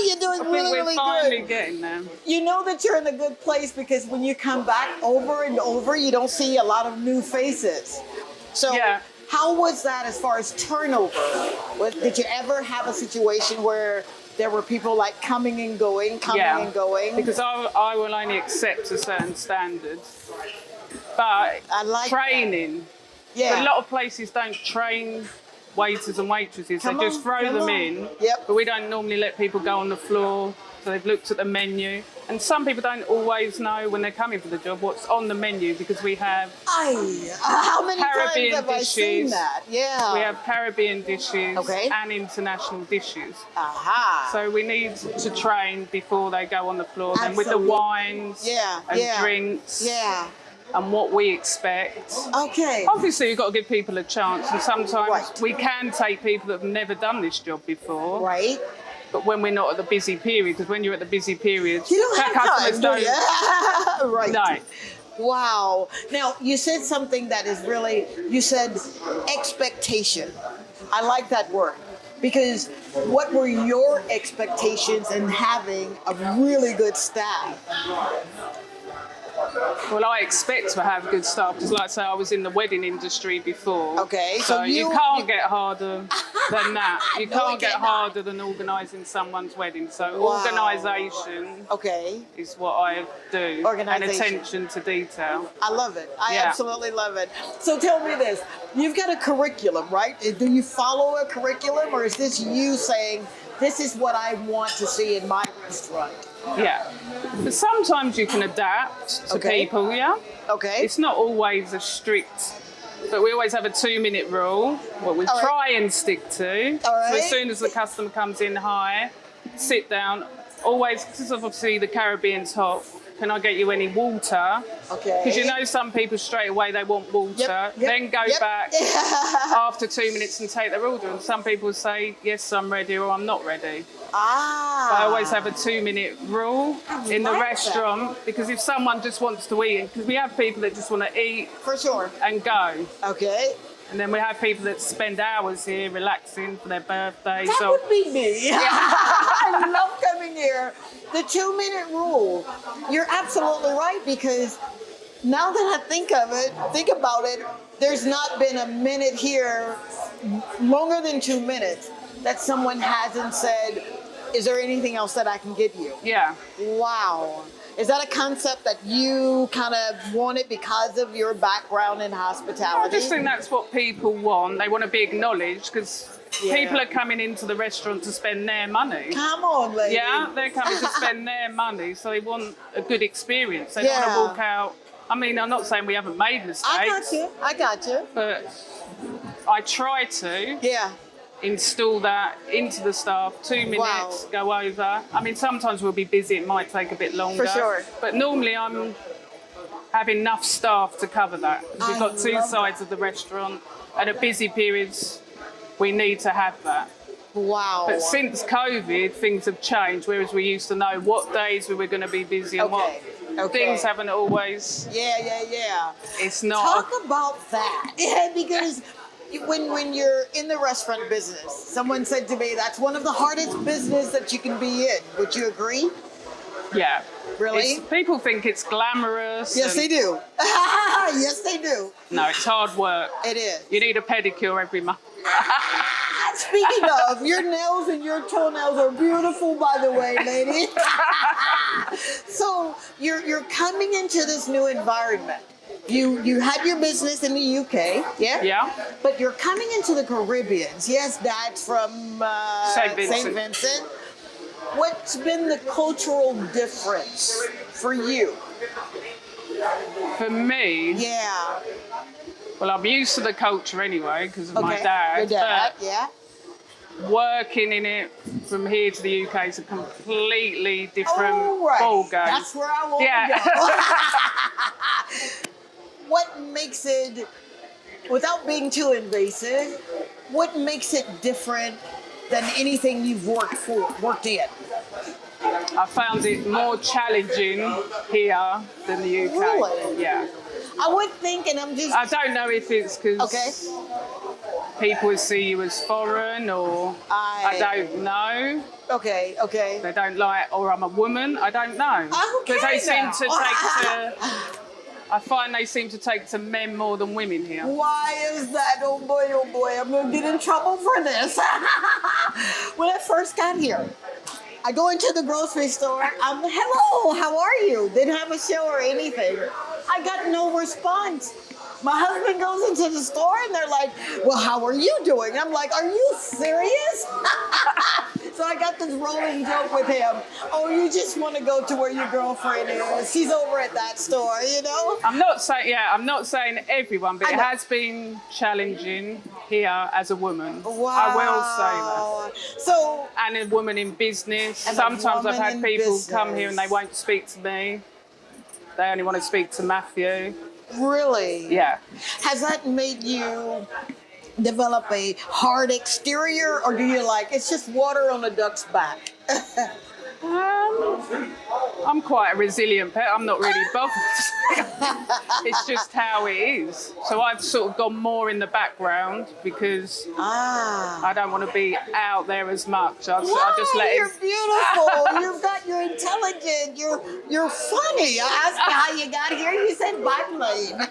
You're doing I think really, we're really finally good. getting there. You know that you're in a good place because when you come back over and over, you don't see a lot of new faces. So Yeah. how was that as far as turnover? Did you ever have a situation where there were people like coming and going? Because I will only accept a certain standard. But I like training. Yeah. A lot of places don't train waiters and waitresses. Come they just on, throw come them on. in. Yep. But we don't normally let people go on the floor. So they've looked at the menu. And some people don't always know when they're coming for the job what's on the menu because we have how many Caribbean times have I seen dishes. that? Yeah. we have Caribbean dishes Okay. and international dishes. Aha. So we need to train before they go on the floor. And with the Absolutely. wines Yeah, and yeah. drinks Yeah. and what we expect. Okay. Obviously, you've got to give people a chance, and sometimes Right. we can take people that have never done this job before. Right. But when we're not at the busy period, because when you're at the busy period, You don't our have customers time, do you? Right. No. Wow. Now, you said something that is really, you said expectation. I like that word. Because what were your expectations in having a really good staff? Well, I expect to have good staff, because like I say, I was in the wedding industry before. Okay, So so you can't get harder than that. You No, can't it get cannot. harder than organising someone's wedding. So Wow. organisation Okay. is what I do. And Organisation. attention to detail. I love it. I Yeah. absolutely love it. So tell me this. You've got a curriculum, right? Do you follow a curriculum, or is this you saying, this is what I want to see in my restaurant? Yeah. But sometimes you can adapt to Okay. people, yeah? Okay. It's not always a strict, but we always have a 2-minute rule, what we All right. try and stick to. All right. So as soon as the customer comes in, hi, sit down. Always, because obviously the Caribbean's hot, can I get you any water? Okay. Because you know some people straight away they want water, Yep, then go yep. back after 2 minutes and take their order. And some people say, yes, I'm ready, or I'm not ready. I always have a 2-minute rule in the like that. restaurant, because if someone just wants to eat, because we have people that just want to eat For sure. and go. Okay. And then we have people that spend hours here relaxing for their birthday. That would be me. I love coming here. The 2-minute rule. You're absolutely right, because now that I think about it, there's not been a minute here longer than 2 minutes that someone hasn't said, is there anything else that I can get you? Yeah. Wow. Is that a concept that you kind of wanted because of your background in hospitality? I just think that's what people want. They want to be acknowledged, because people are coming into the restaurant to spend their money. Come on, lady. Yeah, they're coming to spend their money, so they want a good experience. They don't want to walk out. I mean, I'm not saying we haven't made mistakes. I got you. But I try to install that into the staff. 2 minutes, go over. I mean, sometimes we'll be busy, it might take a bit longer. For sure. But normally I'm have enough staff to cover that. We've got two sides of the restaurant, and at busy periods, we need to have that. Wow. But since COVID, things have changed, whereas we used to know what days we were going to be busy and what things haven't always. Yeah. It's not. Talk about that. Yeah, because when you're in the restaurant business, someone said to me, that's one of the hardest business that you can be in. Would you agree? Yeah. Really? People think it's glamorous. Yes, they do. Yes, they do. No, it's hard work. It is. You need a pedicure every month. Speaking of, your nails and your toenails are beautiful, by the way, lady. So you're coming into this new environment. You had your business in the UK, yeah? Yeah. But you're coming into the Caribbean. Yes, Dad's from St. Vincent. What's been the cultural difference for you? For me? Yeah. Well, I'm used to the culture anyway because of my dad. Your dad, yeah. Working in it from here to the UK is a completely different ball game. That's where I want to go. What makes it, without being too invasive, what makes it different than anything you've worked in? I found it more challenging here than the UK. Really? Yeah. I would think, and I'm just... I don't know if it's because people see you as foreign, or I don't know. Okay. They don't like, or I'm a woman, I don't know. Because they seem to take to... I find they seem to take to men more than women here. Why is that? Oh boy, I'm going to get in trouble for this. When I first got here, I go into the grocery store. Hello, how are you? Didn't have a show or anything. I got no response. My husband goes into the store and they're like, well, how are you doing? I'm like, are you serious? So I got this rolling joke with him. Oh, you just want to go to where your girlfriend is. She's over at that store, you know? I'm not saying everyone, but it has been challenging here as a woman. Wow. I will say that. So, and a woman in business. Sometimes I've had people come here and they won't speak to me. They only want to speak to Matthew. Really? Yeah. Has that made you develop a hard exterior, or do you like, it's just water on a duck's back? I'm quite a resilient pet. I'm not really bothered. It's just how it is. So I've sort of gone more in the background because I don't want to be out there as much. I just let You're beautiful. You've got, you're intelligent. You're funny. I asked you how you got here. You said biplane.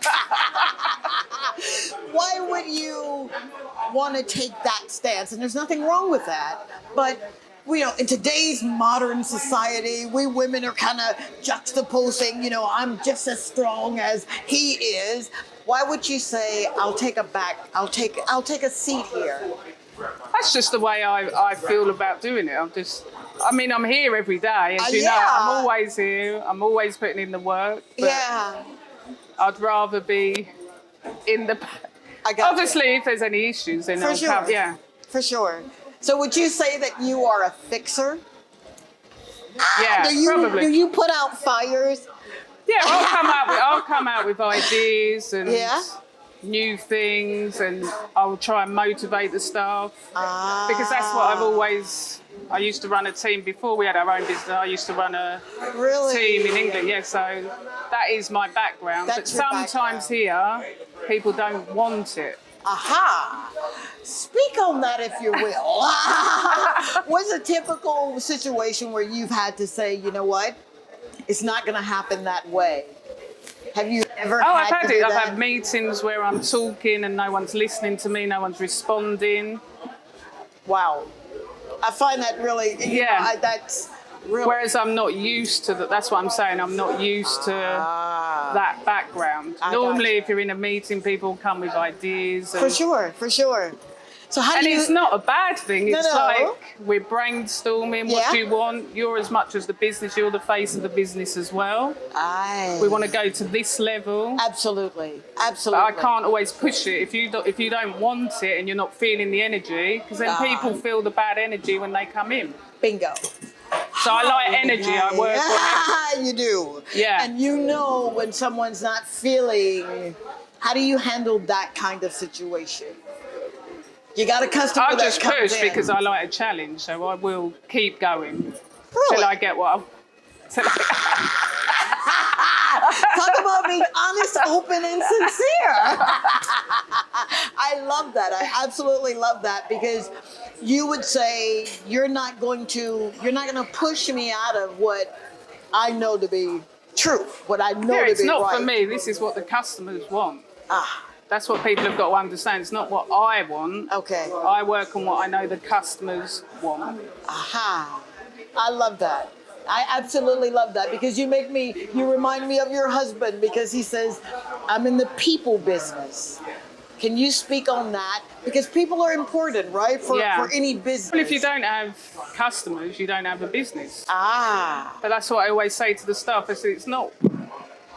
Why would you want to take that stance? And there's nothing wrong with that. But you know, in today's modern society, we women are kind of juxtaposing, you know, I'm just as strong as he is. Why would you say, I'll take a seat here? That's just the way I feel about doing it. I'm here every day, as you know. I'm always here. I'm always putting in the work. But I'd rather be in the... Obviously, if there's any issues, then I'll come. Yeah. For sure. So would you say that you are a fixer? Yeah, probably. Do you put out fires? Yeah, I'll come out with ideas and new things, and I'll try and motivate the staff. Because that's what I used to run a team before we had our own business. I used to run a team in England, so that is my background. But sometimes here, people don't want it. Aha. Speak on that, if you will. What's a typical situation where you've had to say, you know what? It's not going to happen that way. Have you ever Oh, had I've to had do it. I've that? had meetings where I'm talking and no one's listening to me, no one's responding. Wow. I find that really, Yeah. that's really. Whereas I'm not used to that. That's what I'm saying. I'm not used to that background. I Normally, gotcha. if you're in a meeting, people come with ideas. For sure, for sure. So how And do you... it's not a bad thing. No, It's no. like we're brainstorming. Yeah. What do you want? You're as much as the business. You're the face of the business as well. We want to go to this level. Absolutely, But absolutely. I can't always push it if you don't want it and you're not feeling the energy, because then people feel the bad energy when they come in. Bingo. So I like energy. I work on it. You do. Yeah. And you know when someone's not feeling. How do you handle that kind of situation? You got a customer I that just comes push in. because I like a challenge, so I will keep going Really? till I get what I. Talk about being honest, open, and sincere. I love that. I absolutely love that, because you would say you're not going to push me out of what I know to be true, what I know Yeah, to it's be not right. for me. This is what the customers want. Ah, That's what people have got to understand. It's not what I want. okay. I work on what I know the customers want. Aha. I love that. I absolutely love that, because you remind me of your husband, because he says, I'm in the people business. Can you speak on that? Because people are important, right? For any business. Well, if you don't have customers, you don't have a business. Ah. But that's what I always say to the staff. I say it's not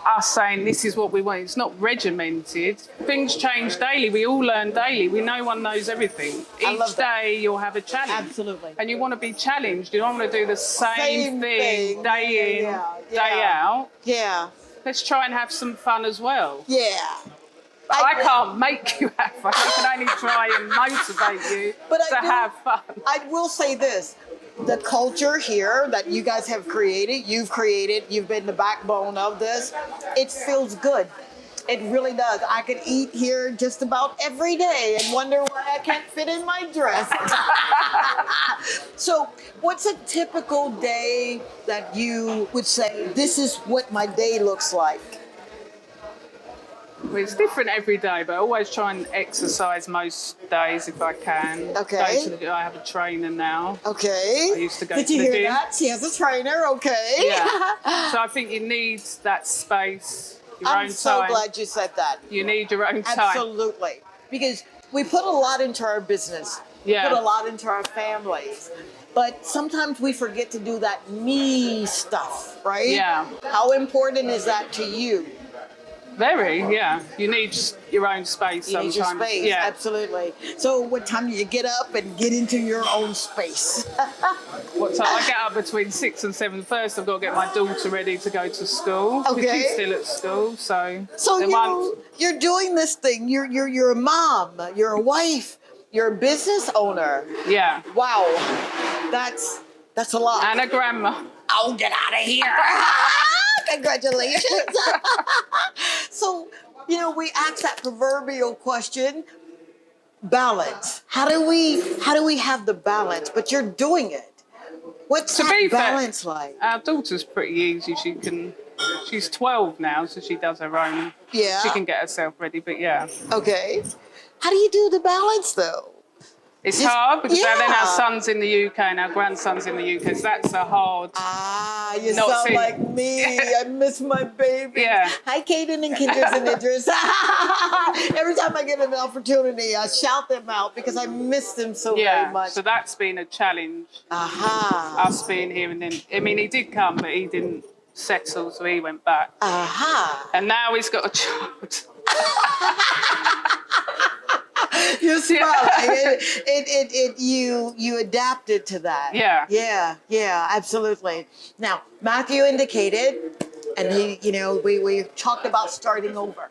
us saying this is what we want. It's not regimented. Things change daily. We all learn daily. No one knows everything. I love Each that. day you'll have a challenge. Absolutely. And you want to be challenged. You don't want to do the same thing day in, day out. Yeah. Let's try and have some fun as well. Yeah. I can't make you have fun. I can only try and motivate you to have fun. I will say this. The culture here that you guys have created, you've been the backbone of this, it feels good. It really does. I could eat here just about every day and wonder why I can't fit in my dress. So what's a typical day that you would say, this is what my day looks like? Well, it's different every day, but I always try and exercise most days if I can. Okay. I have a trainer now. Okay. I used to go Did to you the hear gym. that? She has a trainer. Okay. Yeah. So I think you need that space, your I'm own so time. glad you said that. You need your own time. Absolutely. Because we put a lot into our business. Yeah. We put a lot into our families. But sometimes we forget to do that me stuff, right? Yeah. How important is that to you? Very, yeah. You need your own space You need sometimes. your space, Yeah. absolutely. So what time do you get up and get into your own space? What time? I get up between 6 and 7. First, I've got to get my daughter ready to go to school. 'Cause Okay. She's still at school, so. So then you're doing this thing. You're a mom. You're a wife. You're a business owner. Yeah. Wow, that's a lot. And a grandma. Oh, get out of here! Congratulations. So, we ask that proverbial question: balance. How do we have the balance? But you're doing it. What's To be that fair, balance like? Our daughter's pretty easy. She's 12 now, so she does her own. Yeah. She can get herself ready, but yeah. Okay. How do you do the balance though? It's hard because then yeah. our son's in the UK and our grandson's in the UK, so that's a hard. Ah, you Not sound seeing- like me. I miss my baby. Yeah. Hi, Kaden and Kinders and Idris. Every time I get an opportunity, I shout them out because I miss them so very Yeah, much. so that's been a challenge, Aha. us being here and then. I mean, he did come, but he didn't settle, so he went back. Aha. And now he's got a child. You're smart. You adapted to that. Yeah. Yeah, absolutely. Now, Matthew indicated, and we talked about starting over.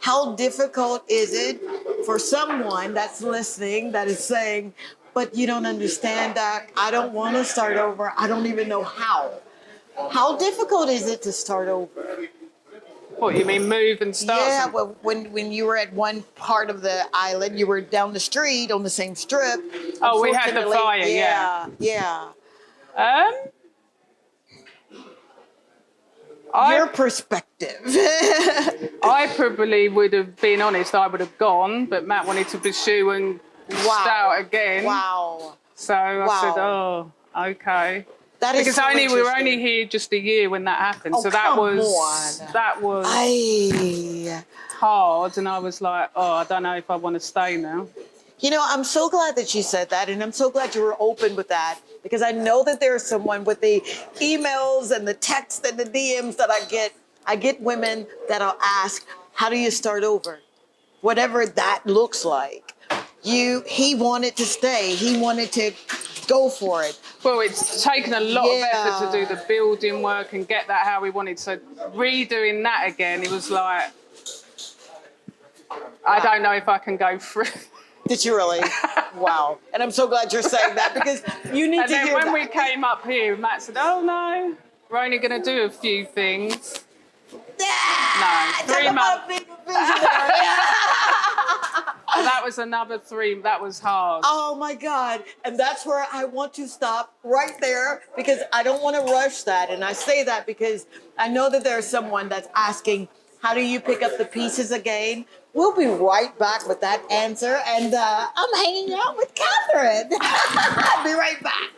How difficult is it for someone that's listening that is saying, but you don't understand, Doc, I don't want to start over. I don't even know how. How difficult is it to start over? What, you mean move and start? Yeah, well, when you were at one part of the island, you were down the street on the same strip. Oh, we had the Unfortunately, fire, yeah. Yeah. Your perspective. I probably would have been honest, I would have gone, but Matt wanted to pursue and start again. Wow. So I said, oh, okay. That is because so we were interesting. only here just a year when that happened. Oh, so that come was on. that was Aye. hard, and I was like, oh, I don't know if I want to stay now. You know, I'm so glad that you said that, and I'm so glad you were open with that, because I know that there's someone with the emails and the texts and the DMs that I get. I get women that'll ask, how do you start over? Whatever that looks like. He wanted to stay. He wanted to go for it. Well, it's taken a lot of effort to do the building work and get that how we wanted. So redoing that again, it was like, I don't know if I can go through. Did you really? Wow. And I'm so glad you're saying that, because you need and to then hear when that. we came up here, Matt said, oh no, we're only going to do a few things. No, 3 months. That was another 3. That was hard. Oh my God. And that's where I want to stop right there, because I don't want to rush that. And I say that because I know that there's someone that's asking, how do you pick up the pieces again? We'll be right back with that answer. And I'm hanging out with Catherine. I'll be right back.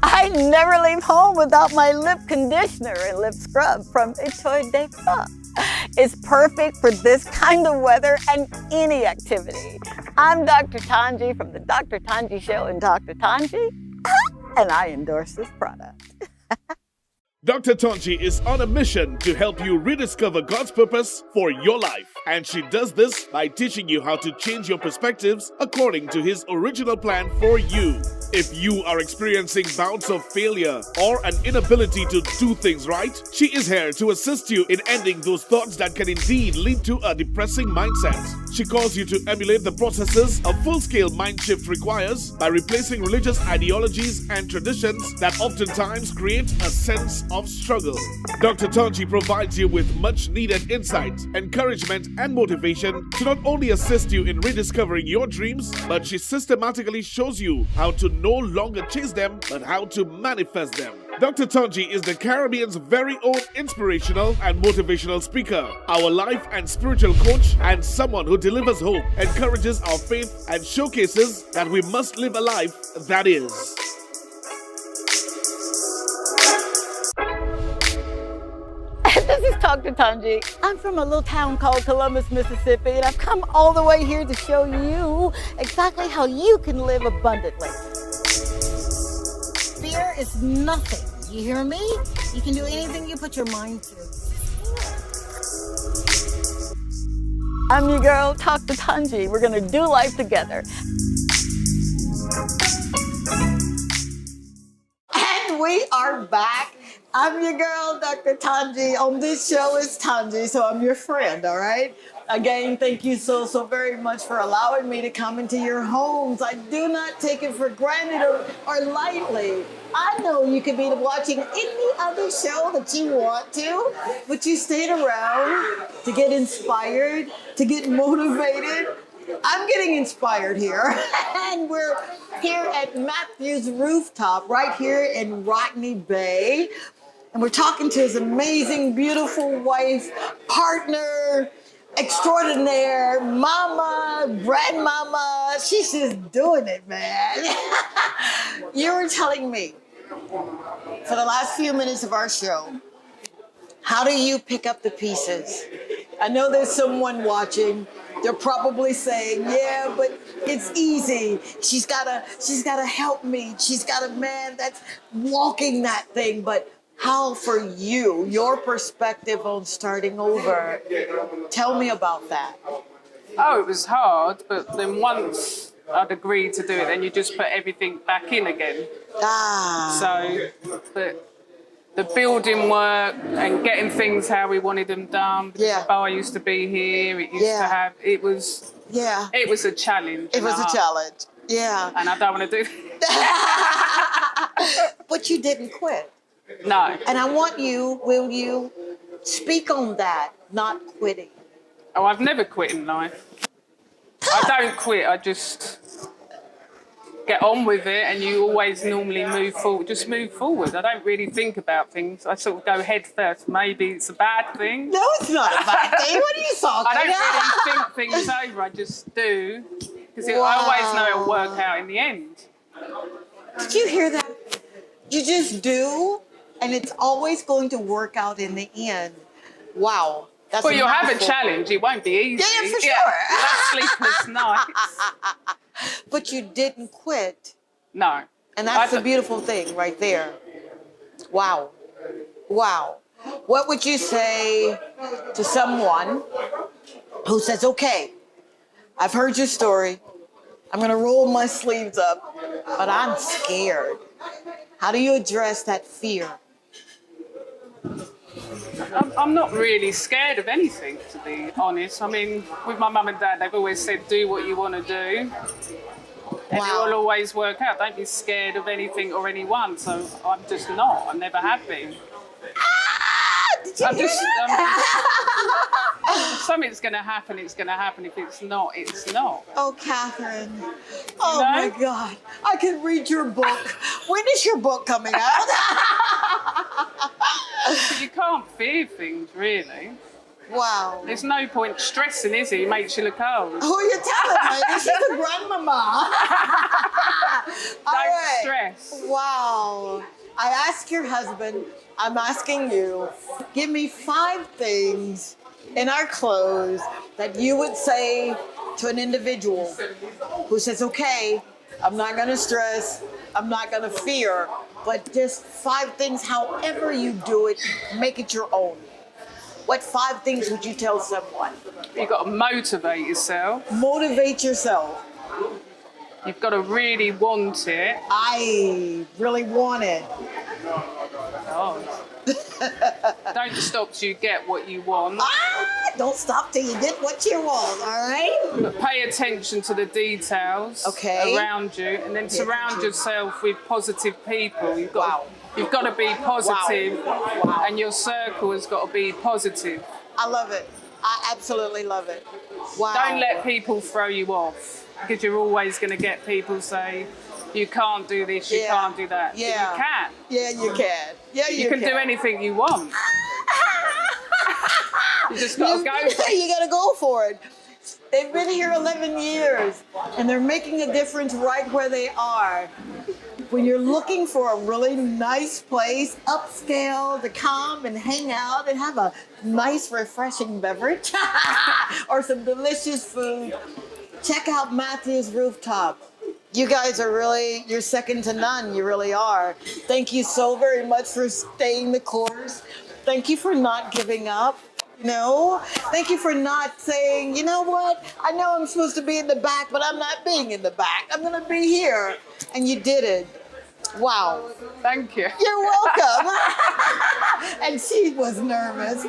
I never leave home without my lip conditioner and lip scrub from T2T. It's perfect for this kind of weather and any activity. I'm Dr. Tongie from the Dr. Tongie Show and Dr. Tongie, and I endorse this product. Dr. Tongie is on a mission to help you rediscover God's purpose for your life. And she does this by teaching you how to change your perspectives according to His original plan for you. If you are experiencing bouts of failure or an inability to do things right, she is here to assist you in ending those thoughts that can indeed lead to a depressing mindset. She calls you to emulate the processes a full-scale mind shift requires by replacing religious ideologies and traditions that oftentimes create a sense of struggle. Dr. Tongie provides you with much needed insight, encouragement, and motivation to not only assist you in rediscovering your dreams, but she systematically shows you how to no longer chase them, but how to manifest them. Dr. Tongie is the Caribbean's very own inspirational and motivational speaker, our life and spiritual coach, and someone who delivers hope, encourages our faith, and showcases that we must live a life that is. This is Dr. Tongie. I'm from a little town called Columbus, Mississippi, and I've come all the way here to show you exactly how you can live abundantly. Fear is nothing. You hear me? You can do anything you put your mind to. I'm your girl, Dr. Tongie. We're gonna do life together. And we are back. I'm your girl, Dr. Tongie. On this show is Tongie, so I'm your friend, all right? Again, thank you so very much for allowing me to come into your homes. I do not take it for granted or lightly. I know you could be watching any other show that you want to, but you stayed around to get inspired, to get motivated. I'm getting inspired here. And we're here at Matthew's rooftop right here in Rodney Bay. And we're talking to his amazing, beautiful wife, partner, extraordinaire, mama, grandmama. She's just doing it, man. You were telling me for the last few minutes of our show How do you pick up the pieces? I know there's someone watching. They're probably saying, yeah, but it's easy. She's gotta help me. She's got a man that's walking that thing. But how for you, your perspective on starting over? Tell me about that. Oh, it was hard, but then once I'd agreed to do it, then you just put everything back in again. So, but the building work and getting things how we wanted them done. Yeah. The bar used to be here. It used to have. It was a challenge. It was a challenge. Yeah. And I don't want to do But you didn't quit. No. And I want you, will you speak on that, not quitting? Oh, I've never quit in life. I don't quit. I just get on with it, and you always normally move forward. Just move forward. I don't really think about things. I sort of go head first. Maybe it's a bad thing. No, it's not a bad thing. What are you talking about? I don't really think things over. I just do. Because I always know it'll work out in the end. Did you hear that? You just do, and it's always going to work out in the end. Wow. Well, you'll have a challenge. It won't be easy. Yeah, for sure. That's sleepless nights. But you didn't quit. No. And that's the beautiful thing right there. Wow. Wow. What would you say to someone who says, okay, I've heard your story. I'm going to roll my sleeves up, but I'm scared. How do you address that fear? I'm not really scared of anything, to be honest. I mean, with my mum and dad, they've always said, do what you want to do. And it will always work out. Don't be scared of anything or anyone. So I'm just not. I never have been. Did you hear that? If something's going to happen, it's going to happen. If it's not, it's not. Oh, Catherine. Oh, my God. I can read your book. When is your book coming out? You can't fear things, really. Wow. There's no point stressing, is it? It makes you look old. Who are you telling me? She's a grandmama. Don't stress. Wow. I asked your husband, I'm asking you, give me 5 things in our clothes that you would say to an individual who says, okay, I'm not going to stress, I'm not going to fear, but just 5 things, however you do it, make it your own. What 5 things would you tell someone? You've got to motivate yourself. Motivate yourself. You've got to really want it. I really want it. Oh. Don't stop till you get what you want. Don't stop till you get what you want, all right? But pay attention to the details around you, and then surround yourself with positive people. You've got to be positive, and your circle has got to be positive. I love it. I absolutely love it. Wow. Don't let people throw you off, because you're always going to get people say, you can't do this, you can't do that. Yeah. You can. Yeah, you can. Yeah, you can do anything you want. You just got to go for it. You got to go for it. They've been here 11 years, and they're making a difference right where they are. When you're looking for a really nice place, upscale, to come and hang out and have a nice, refreshing beverage or some delicious food, check out Matthew's Rooftop. You guys are really, you're second to none. You really are. Thank you so very much for staying the course. Thank you for not giving up. You know, thank you for not saying, you know what, I know I'm supposed to be in the back, but I'm not being in the back. I'm going to be here. And you did it. Wow. Thank you. You're welcome. And she was nervous.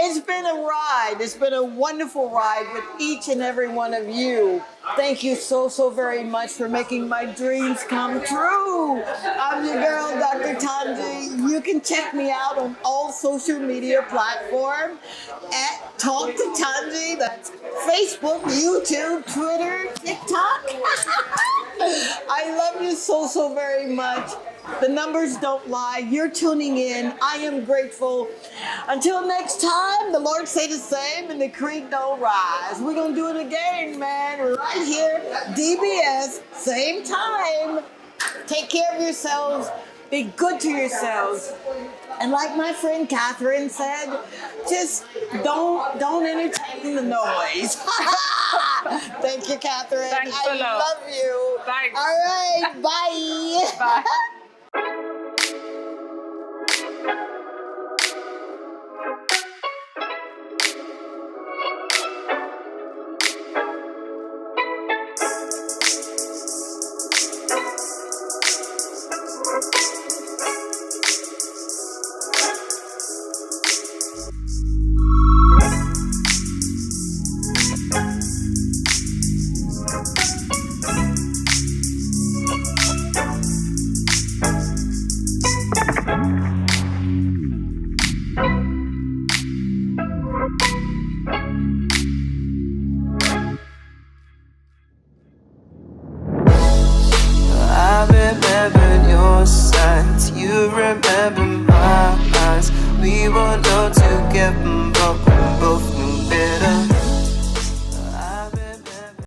It's been a ride. It's been a wonderful ride with each and every one of you. Thank you so, so very much for making my dreams come true. I'm your girl, Dr. Tongie. You can check me out on all social media platforms at Talk to Tongie. That's Facebook, YouTube, Twitter, TikTok. I love you so, so very much. The numbers don't lie. You're tuning in. I am grateful. Until next time, the Lord say the same and the creek don't rise. We're going to do it again, man, right here, DBS, same time. Take care of yourselves. Be good to yourselves. And like my friend Catherine said, just don't entertain the noise. Thank you, Catherine. Thanks I a lot. love you. Thanks. All right, bye. Bye.